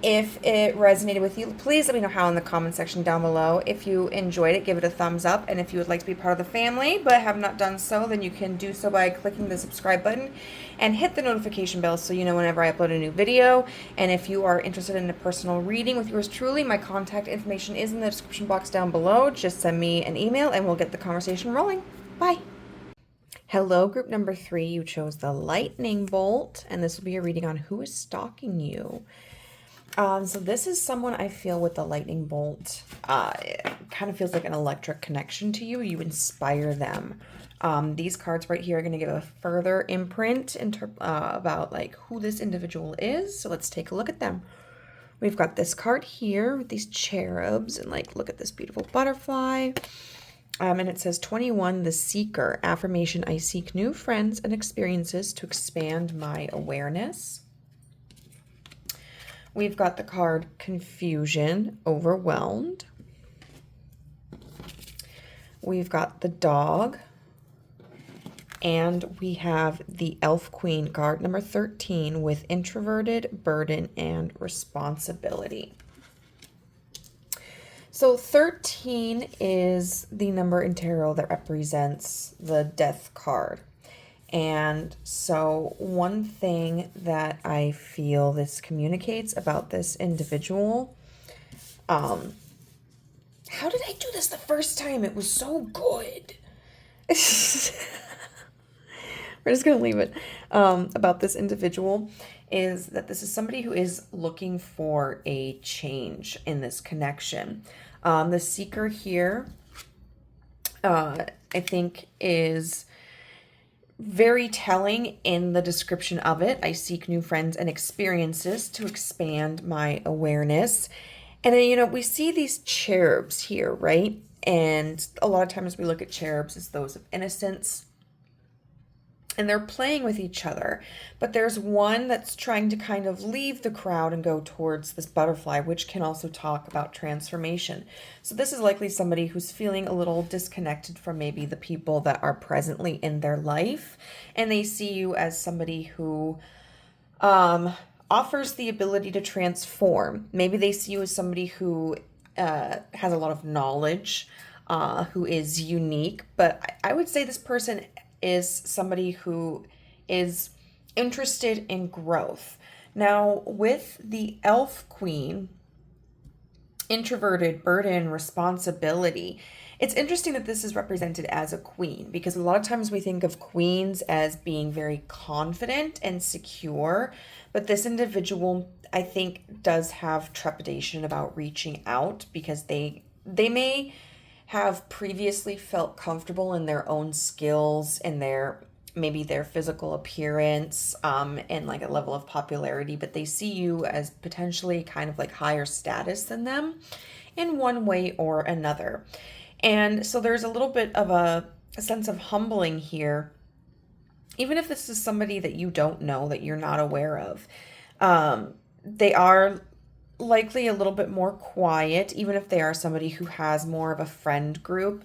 If it resonated with you, please let me know how in the comment section down below. If you enjoyed it, give it a thumbs up. And if you would like to be part of the family but have not done so, then you can do so by clicking the subscribe button and hit the notification bell so you know whenever I upload a new video. And if you are interested in a personal reading with yours truly, my contact information is in the description box down below. Just send me an email and we'll get the conversation rolling. Bye. Hello, group number 3. You chose the lightning bolt, and this will be a reading on who is stalking you. So this is someone I feel with the lightning bolt. It kind of feels like an electric connection to you. You inspire them. These cards right here are going to give a further imprint about like who this individual is. So let's take a look at them. We've got this card here with these cherubs, and like, look at this beautiful butterfly. And it says 21, the seeker. Affirmation: I seek new friends and experiences to expand my awareness. We've got the card confusion, overwhelmed. We've got the dog. And we have the elf queen card, number 13, with introverted, burden, and responsibility. So 13 is the number in tarot that represents the death card. And so one thing that I feel this communicates about this individual, how did I do this the first time? It was so good. We're just going to leave it. About this individual is that this is somebody who is looking for a change in this connection. The seeker here, I think, is very telling in the description of it. I seek new friends and experiences to expand my awareness. And then, you know, we see these cherubs here, right? And a lot of times we look at cherubs as those of innocence, and they're playing with each other. But there's one that's trying to kind of leave the crowd and go towards this butterfly, which can also talk about transformation. So this is likely somebody who's feeling a little disconnected from maybe the people that are presently in their life. And they see you as somebody who offers the ability to transform. Maybe they see you as somebody who has a lot of knowledge, who is unique. But I would say this person is somebody who is interested in growth. Now, with the elf queen, introverted, burden, responsibility, it's interesting that this is represented as a queen, because a lot of times we think of queens as being very confident and secure, but this individual, I think, does have trepidation about reaching out, because they may have previously felt comfortable in their own skills and maybe their physical appearance, and like a level of popularity, but they see you as potentially kind of like higher status than them in one way or another. And so there's a little bit of a sense of humbling here, even if this is somebody that you don't know, that you're not aware of. They are likely a little bit more quiet, even if they are somebody who has more of a friend group.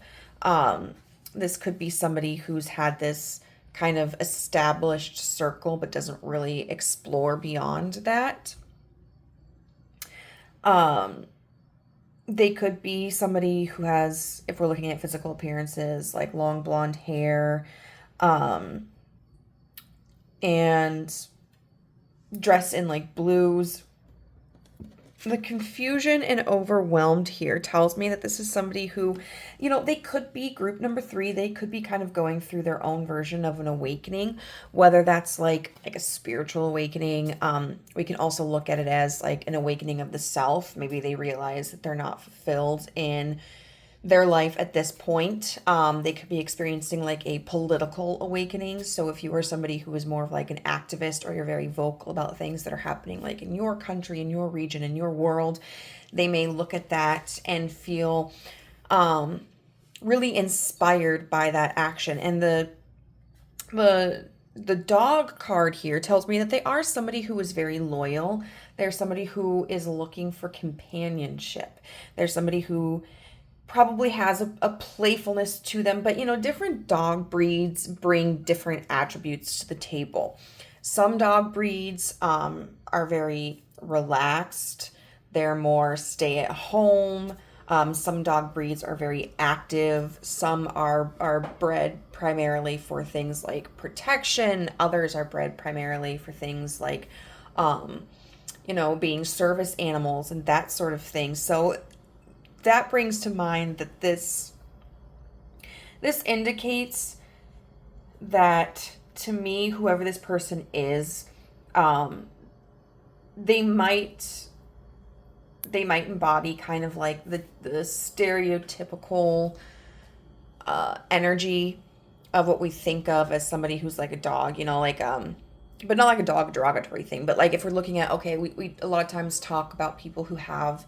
This could be somebody who's had this kind of established circle but doesn't really explore beyond that. They could be somebody who has, if we're looking at physical appearances, like long blonde hair, and dress in like blues. The confusion and overwhelmed here tells me that this is somebody who, they could be group number 3. They could be kind of going through their own version of an awakening, whether that's like a spiritual awakening. We can also look at it as like an awakening of the self. Maybe they realize that they're not fulfilled in their life at this point. They could be experiencing like a political awakening. So if you are somebody who is more of like an activist, or you're very vocal about things that are happening like in your country, in your region, in your world, they may look at that and feel really inspired by that action. And the dog card here tells me that they are somebody who is very loyal. They're somebody who is looking for companionship. They're somebody who probably has a playfulness to them, but different dog breeds bring different attributes to the table. Some dog breeds are very relaxed. They're more stay at home. Some dog breeds are very active. Some are bred primarily for things like protection. Others are bred primarily for things like, being service animals and that sort of thing. So that brings to mind that this indicates that, to me, whoever this person is, they might embody kind of like the stereotypical energy of what we think of as somebody who's like a dog, but not like a dog derogatory thing, but like if we're looking at, okay, we a lot of times talk about people who have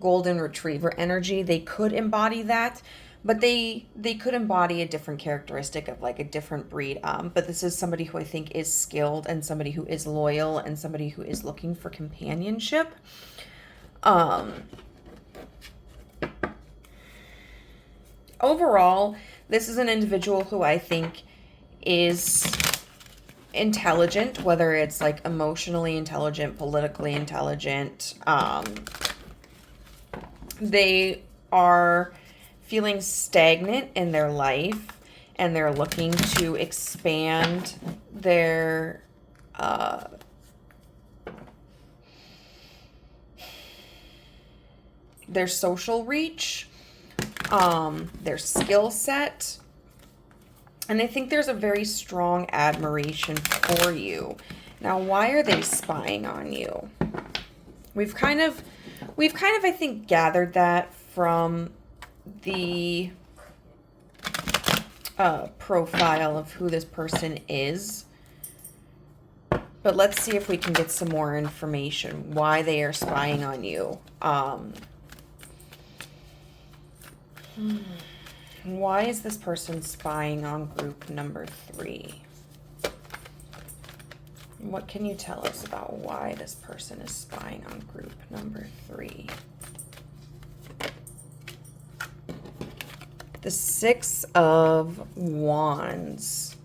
golden retriever energy. They could embody that, but they could embody a different characteristic of like a different breed. But this is somebody who I think is skilled, and somebody who is loyal, and somebody who is looking for companionship. Overall, this is an individual who I think is intelligent, whether it's like emotionally intelligent, politically intelligent. They are feeling stagnant in their life, and they're looking to expand their social reach, their skill set, and I think there's a very strong admiration for you. Now, why are they spying on you? We've kind of, I think, gathered that from the profile of who this person is. But let's see if we can get some more information, why they are spying on you. Why is this person spying on group number 3? What can you tell us about why this person is spying on group number 3? The 6 of Wands.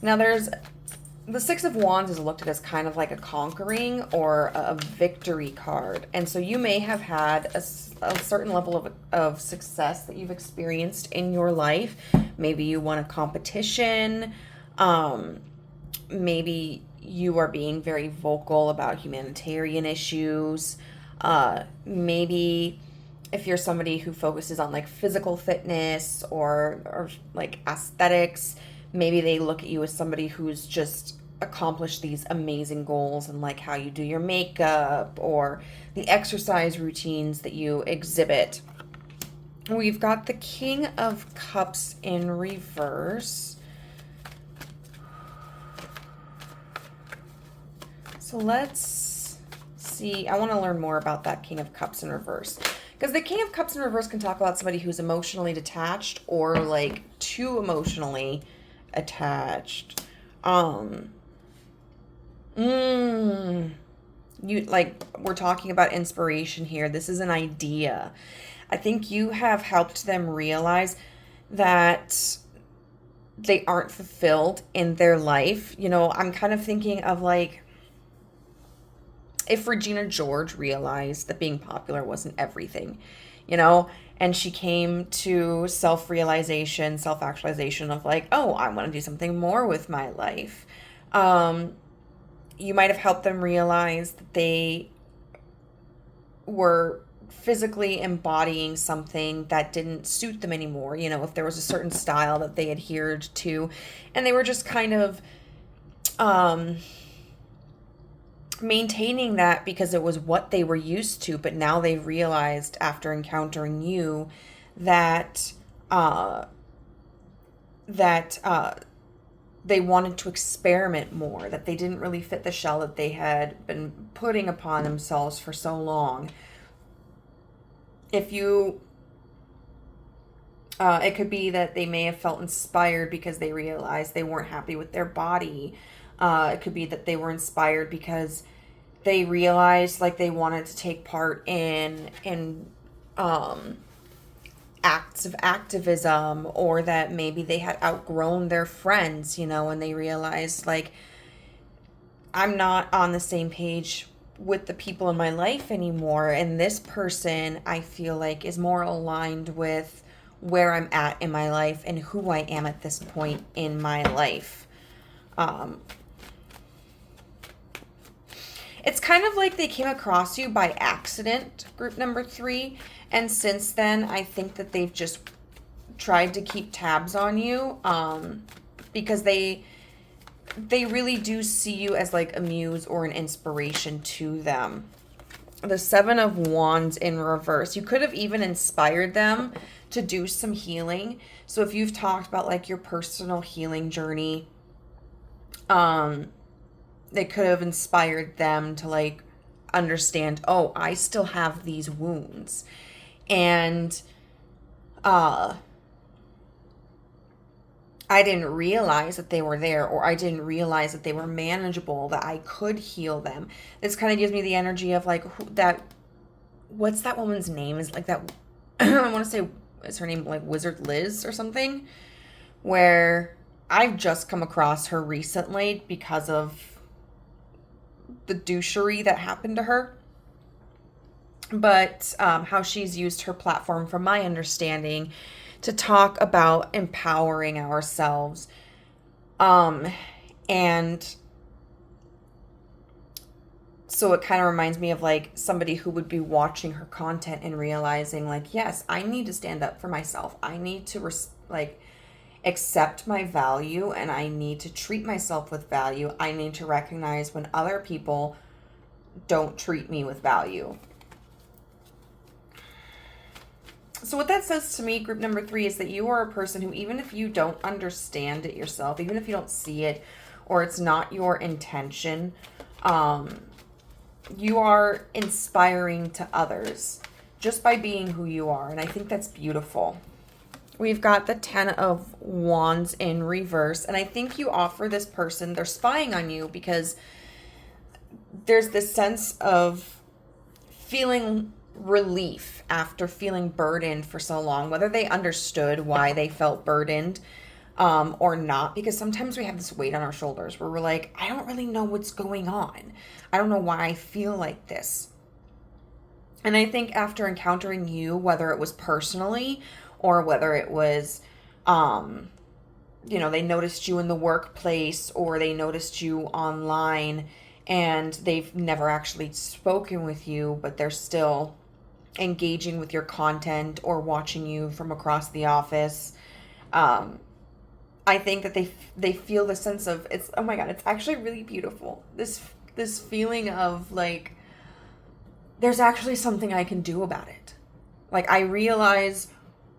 Now the 6 of Wands is looked at as kind of like a conquering or a victory card. And so you may have had a certain level of success that you've experienced in your life. Maybe you won a competition. Maybe you are being very vocal about humanitarian issues. Maybe if you're somebody who focuses on like physical fitness or like aesthetics, maybe they look at you as somebody who's just accomplished these amazing goals, and like how you do your makeup or the exercise routines that you exhibit. We've got the King of Cups in reverse. So let's see. I want to learn more about that King of Cups in reverse. Because the King of Cups in reverse can talk about somebody who's emotionally detached or like too emotionally attached. We're talking about inspiration here. This is an idea. I think you have helped them realize that they aren't fulfilled in their life. I'm kind of thinking of like, if Regina George realized that being popular wasn't everything, and she came to self-realization, self-actualization of like, oh, I want to do something more with my life. You might have helped them realize that they were physically embodying something that didn't suit them anymore. You know, if there was a certain style that they adhered to, and they were just kind of maintaining that because it was what they were used to, but now they realized after encountering you that they wanted to experiment more, that they didn't really fit the shell that they had been putting upon themselves for so long. If you, it could be that they may have felt inspired because they realized they weren't happy with their body. It could be that they were inspired because they realized like they wanted to take part in acts of activism, or that maybe they had outgrown their friends, you know, and they realized like, I'm not on the same page with the people in my life anymore, and this person I feel like is more aligned with where I'm at in my life and who I am at this point in my life. It's kind of like they came across you by accident, group number 3. And since then, I think that they've just tried to keep tabs on you, because they really do see you as like a muse or an inspiration to them. The 7 of Wands in reverse. You could have even inspired them to do some healing. So if you've talked about like your personal healing journey, they could have inspired them to like understand, oh, I still have these wounds. And I didn't realize that they were there, or I didn't realize that they were manageable, that I could heal them. This kind of gives me the energy of like what's that woman's name? Is like that, I want to say, is her name like Wizard Liz or something? Where I've just come across her recently because of the douchery that happened to her. But how she's used her platform, from my understanding, to talk about empowering ourselves. And so it kind of reminds me of like somebody who would be watching her content and realizing like, yes, I need to stand up for myself. I need to accept my value, and I need to treat myself with value. I need to recognize when other people don't treat me with value. So what that says to me, group number 3, is that you are a person who, even if you don't understand it yourself, even if you don't see it, or it's not your intention, you are inspiring to others just by being who you are. And I think that's beautiful. We've got the 10 of Wands in reverse. And I think you offer this person, they're spying on you because there's this sense of feeling relief after feeling burdened for so long, whether they understood why they felt burdened or not, because sometimes we have this weight on our shoulders where we're like, I don't really know what's going on. I don't know why I feel like this. And I think after encountering you, whether it was personally or whether it was, they noticed you in the workplace, or they noticed you online and they've never actually spoken with you, but they're still engaging with your content or watching you from across the office. I think that they feel the sense of, it's, oh my God, it's actually really beautiful. This feeling of like, there's actually something I can do about it. Like, I realize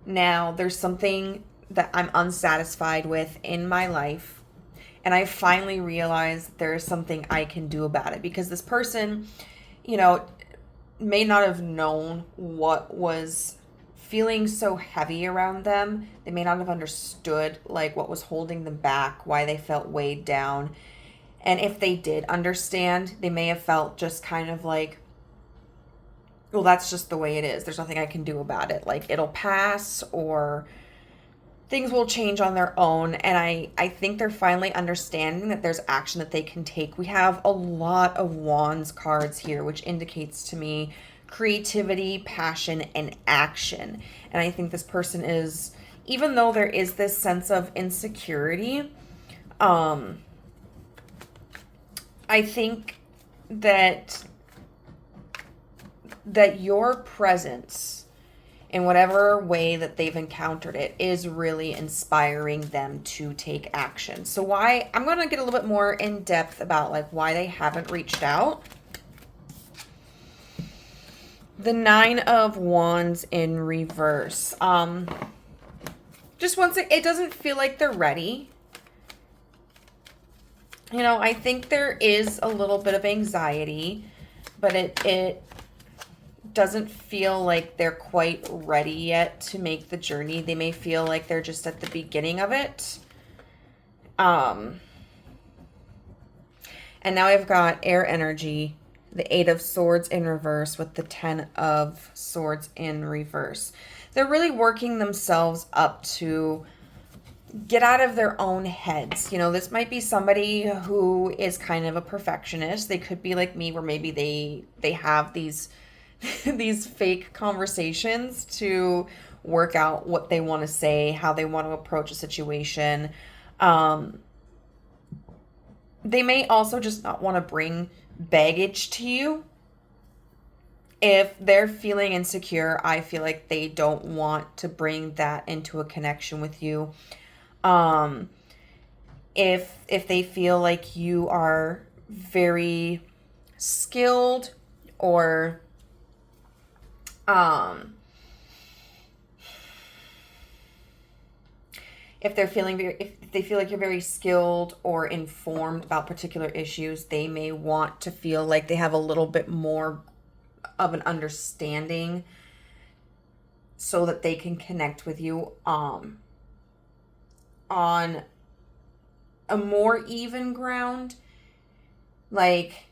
now there's something that I'm unsatisfied with in my life, and I finally realized there's something I can do about it, because this person, may not have known what was feeling so heavy around them. They may not have understood like what was holding them back, why they felt weighed down. And if they did understand, they may have felt just kind of like, well, that's just the way it is. There's nothing I can do about it. Like, it'll pass, or things will change on their own. And I think they're finally understanding that there's action that they can take. We have a lot of Wands cards here, which indicates to me creativity, passion, and action. And I think this person is, even though there is this sense of insecurity, I think that that your presence, in whatever way that they've encountered it, is really inspiring them to take action. So why, I'm going to get a little bit more in depth about like why they haven't reached out. The 9 of Wands in reverse. Just once it doesn't feel like they're ready. You know, I think there is a little bit of anxiety, but it doesn't feel like they're quite ready yet to make the journey. They may feel like they're just at the beginning of it. And now I've got air energy, the 8 of Swords in reverse with the 10 of Swords in reverse. They're really working themselves up to get out of their own heads. You know, this might be somebody who is kind of a perfectionist. They could be like me, where maybe they have these these fake conversations to work out what they want to say, how they want to approach a situation. They may also just not want to bring baggage to you. If they're feeling insecure, I feel like they don't want to bring that into a connection with you. If they feel like you are very skilled, or if they feel like you're very skilled or informed about particular issues, they may want to feel like they have a little bit more of an understanding so that they can connect with you on a more even ground. Like,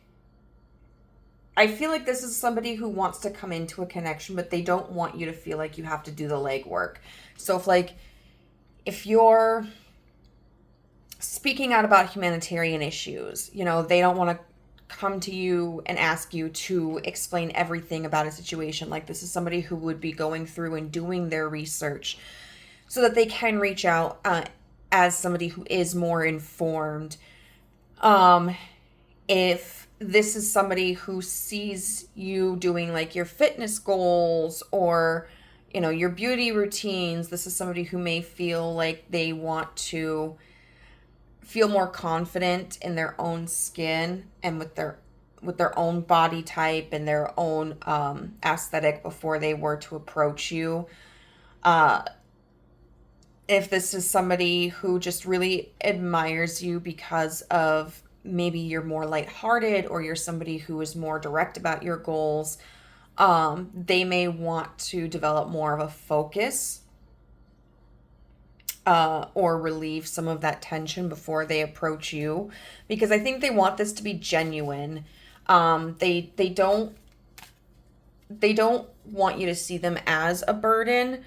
I feel like this is somebody who wants to come into a connection, but they don't want you to feel like you have to do the legwork. So if you're speaking out about humanitarian issues, you know, they don't want to come to you and ask you to explain everything about a situation. Like, this is somebody who would be going through and doing their research so that they can reach out as somebody who is more informed. If this is somebody who sees you doing like your fitness goals or, you know, your beauty routines, this is somebody who may feel like they want to feel more confident in their own skin and with their own body type and their own aesthetic before they were to approach you. If this is somebody who just really admires you because of maybe you're more lighthearted, or you're somebody who is more direct about your goals, they may want to develop more of a focus or relieve some of that tension before they approach you, because I think they want this to be genuine. They don't want you to see them as a burden,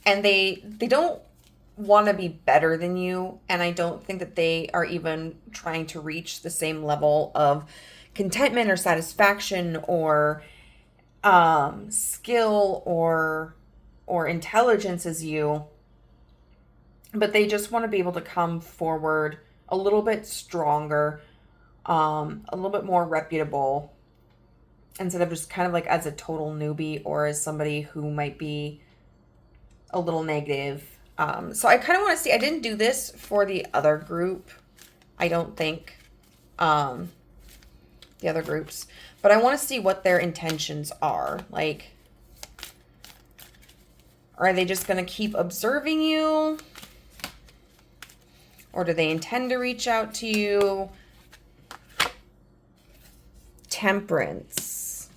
and they don't want to be better than you, and I don't think that they are even trying to reach the same level of contentment or satisfaction or skill or intelligence as you, but they just want to be able to come forward a little bit stronger, a little bit more reputable, instead of just kind of like as a total newbie or as somebody who might be a little negative. So I kind of want to see, I didn't do this for the other group, I don't think, the other groups, but I want to see what their intentions are. Like, are they just going to keep observing you? Or do they intend to reach out to you? Temperance.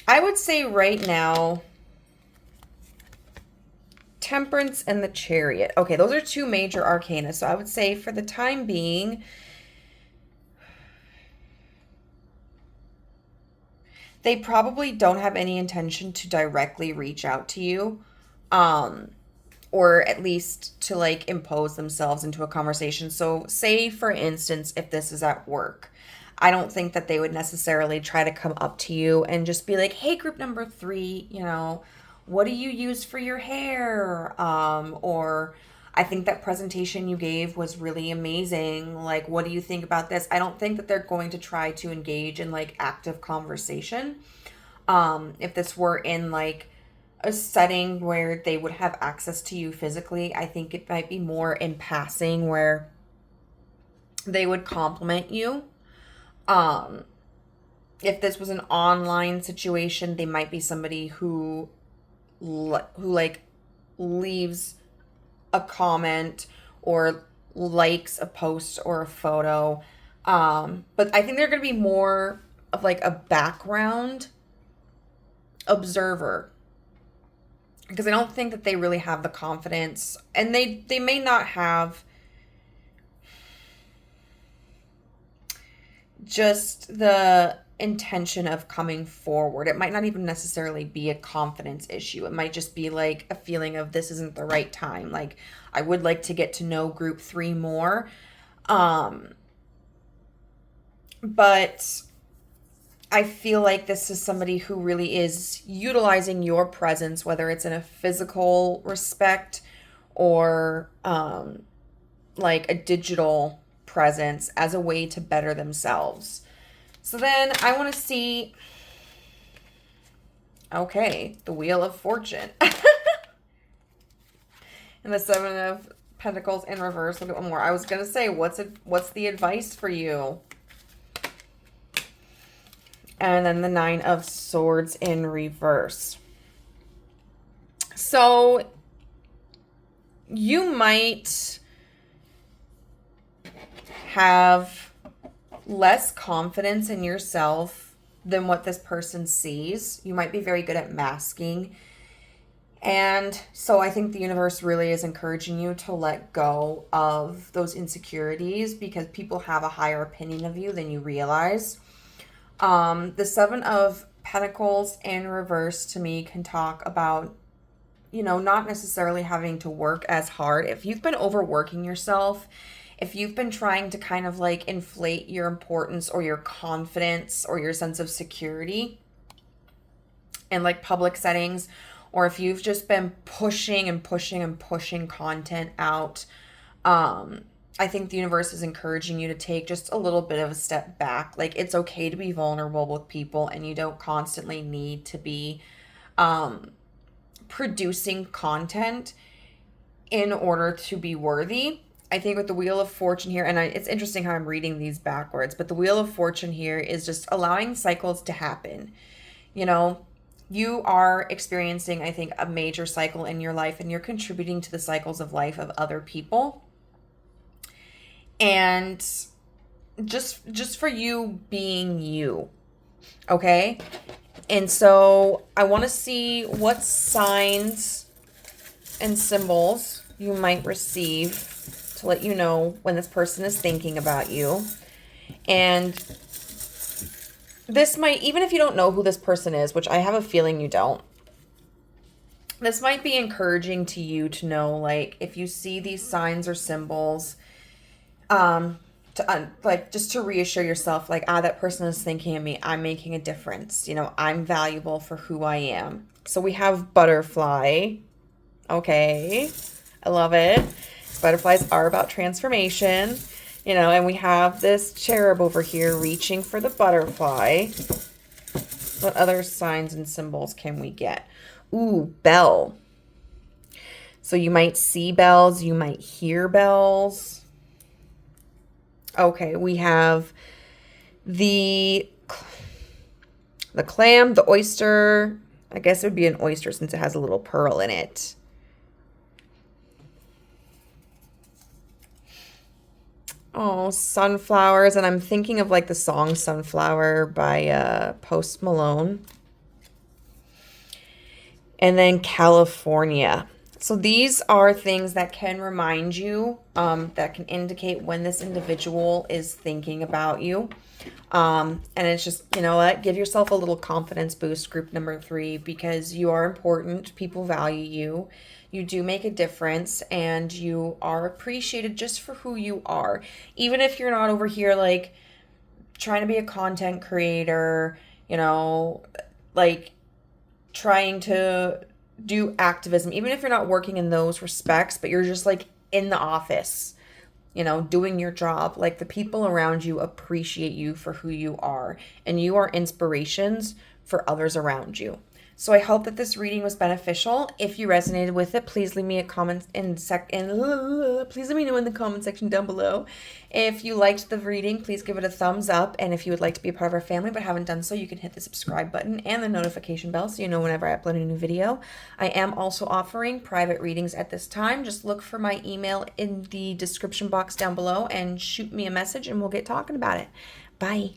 I would say right now, Temperance and the Chariot. Okay, those are two major arcana. So I would say for the time being, they probably don't have any intention to directly reach out to you, or at least to like impose themselves into a conversation. So say, for instance, if this is at work, I don't think that they would necessarily try to come up to you and just be like, hey, group number 3, you know, what do you use for your hair? Or I think that presentation you gave was really amazing. Like, what do you think about this? I don't think that they're going to try to engage in like active conversation. If this were in like a setting where they would have access to you physically, I think it might be more in passing where they would compliment you. If this was an online situation, they might be somebody who like leaves a comment or likes a post or a photo. But I think they're going to be more of like a background observer, because I don't think that they really have the confidence, and they may not have just the intention of coming forward. It might not even necessarily be a confidence issue. It might just be like a feeling of this isn't the right time. Like, I would like to get to know group 3 more. But I feel like this is somebody who really is utilizing your presence, whether it's in a physical respect or like a digital presence, as a way to better themselves. So then I want to see, okay, the Wheel of Fortune. And the 7 of Pentacles in reverse. Look at one more. I was going to say, what's the advice for you? And then the 9 of Swords in reverse. So you might have less confidence in yourself than what this person sees. You might be very good at masking. And so I think the universe really is encouraging you to let go of those insecurities, because people have a higher opinion of you than you realize. The 7 of Pentacles in reverse to me can talk about, you know, not necessarily having to work as hard. If you've been overworking yourself, if you've been trying to kind of like inflate your importance or your confidence or your sense of security in like public settings, or if you've just been pushing and pushing and pushing content out, I think the universe is encouraging you to take just a little bit of a step back. Like, it's okay to be vulnerable with people, and you don't constantly need to be producing content in order to be worthy. I think with the Wheel of Fortune here, and it's interesting how I'm reading these backwards, but the Wheel of Fortune here is just allowing cycles to happen. You know, you are experiencing, I think, a major cycle in your life, and you're contributing to the cycles of life of other people. And just for you being you, okay? And so I want to see what signs and symbols you might receive to let you know when this person is thinking about you. And this might, even if you don't know who this person is, which I have a feeling you don't, this might be encouraging to you to know, like, if you see these signs or symbols, like, just to reassure yourself, like, that person is thinking of me. I'm making a difference. You know, I'm valuable for who I am. So we have butterfly. Okay. I love it. Butterflies are about transformation, you know, and we have this cherub over here reaching for the butterfly. What other signs and symbols can we get? Ooh, bell. So you might see bells, you might hear bells. Okay, we have the clam, the oyster. I guess it would be an oyster since it has a little pearl in it. Oh, sunflowers. And I'm thinking of like the song Sunflower by Post Malone. And then California. So these are things that can remind you, that can indicate when this individual is thinking about you. And it's just, you know what, give yourself a little confidence boost, group number 3, because you are important. People value you. You do make a difference, and you are appreciated just for who you are. Even if you're not over here like trying to be a content creator, you know, like trying to do activism, even if you're not working in those respects, but you're just like in the office, you know, doing your job. Like, the people around you appreciate you for who you are, and you are inspirations for others around you. So I hope that this reading was beneficial. If you resonated with it, please leave me a comment please let me know in the comment section down below. If you liked the reading, please give it a thumbs up. And if you would like to be a part of our family but haven't done so, you can hit the subscribe button and the notification bell so you know whenever I upload a new video. I am also offering private readings at this time. Just look for my email in the description box down below and shoot me a message and we'll get talking about it. Bye.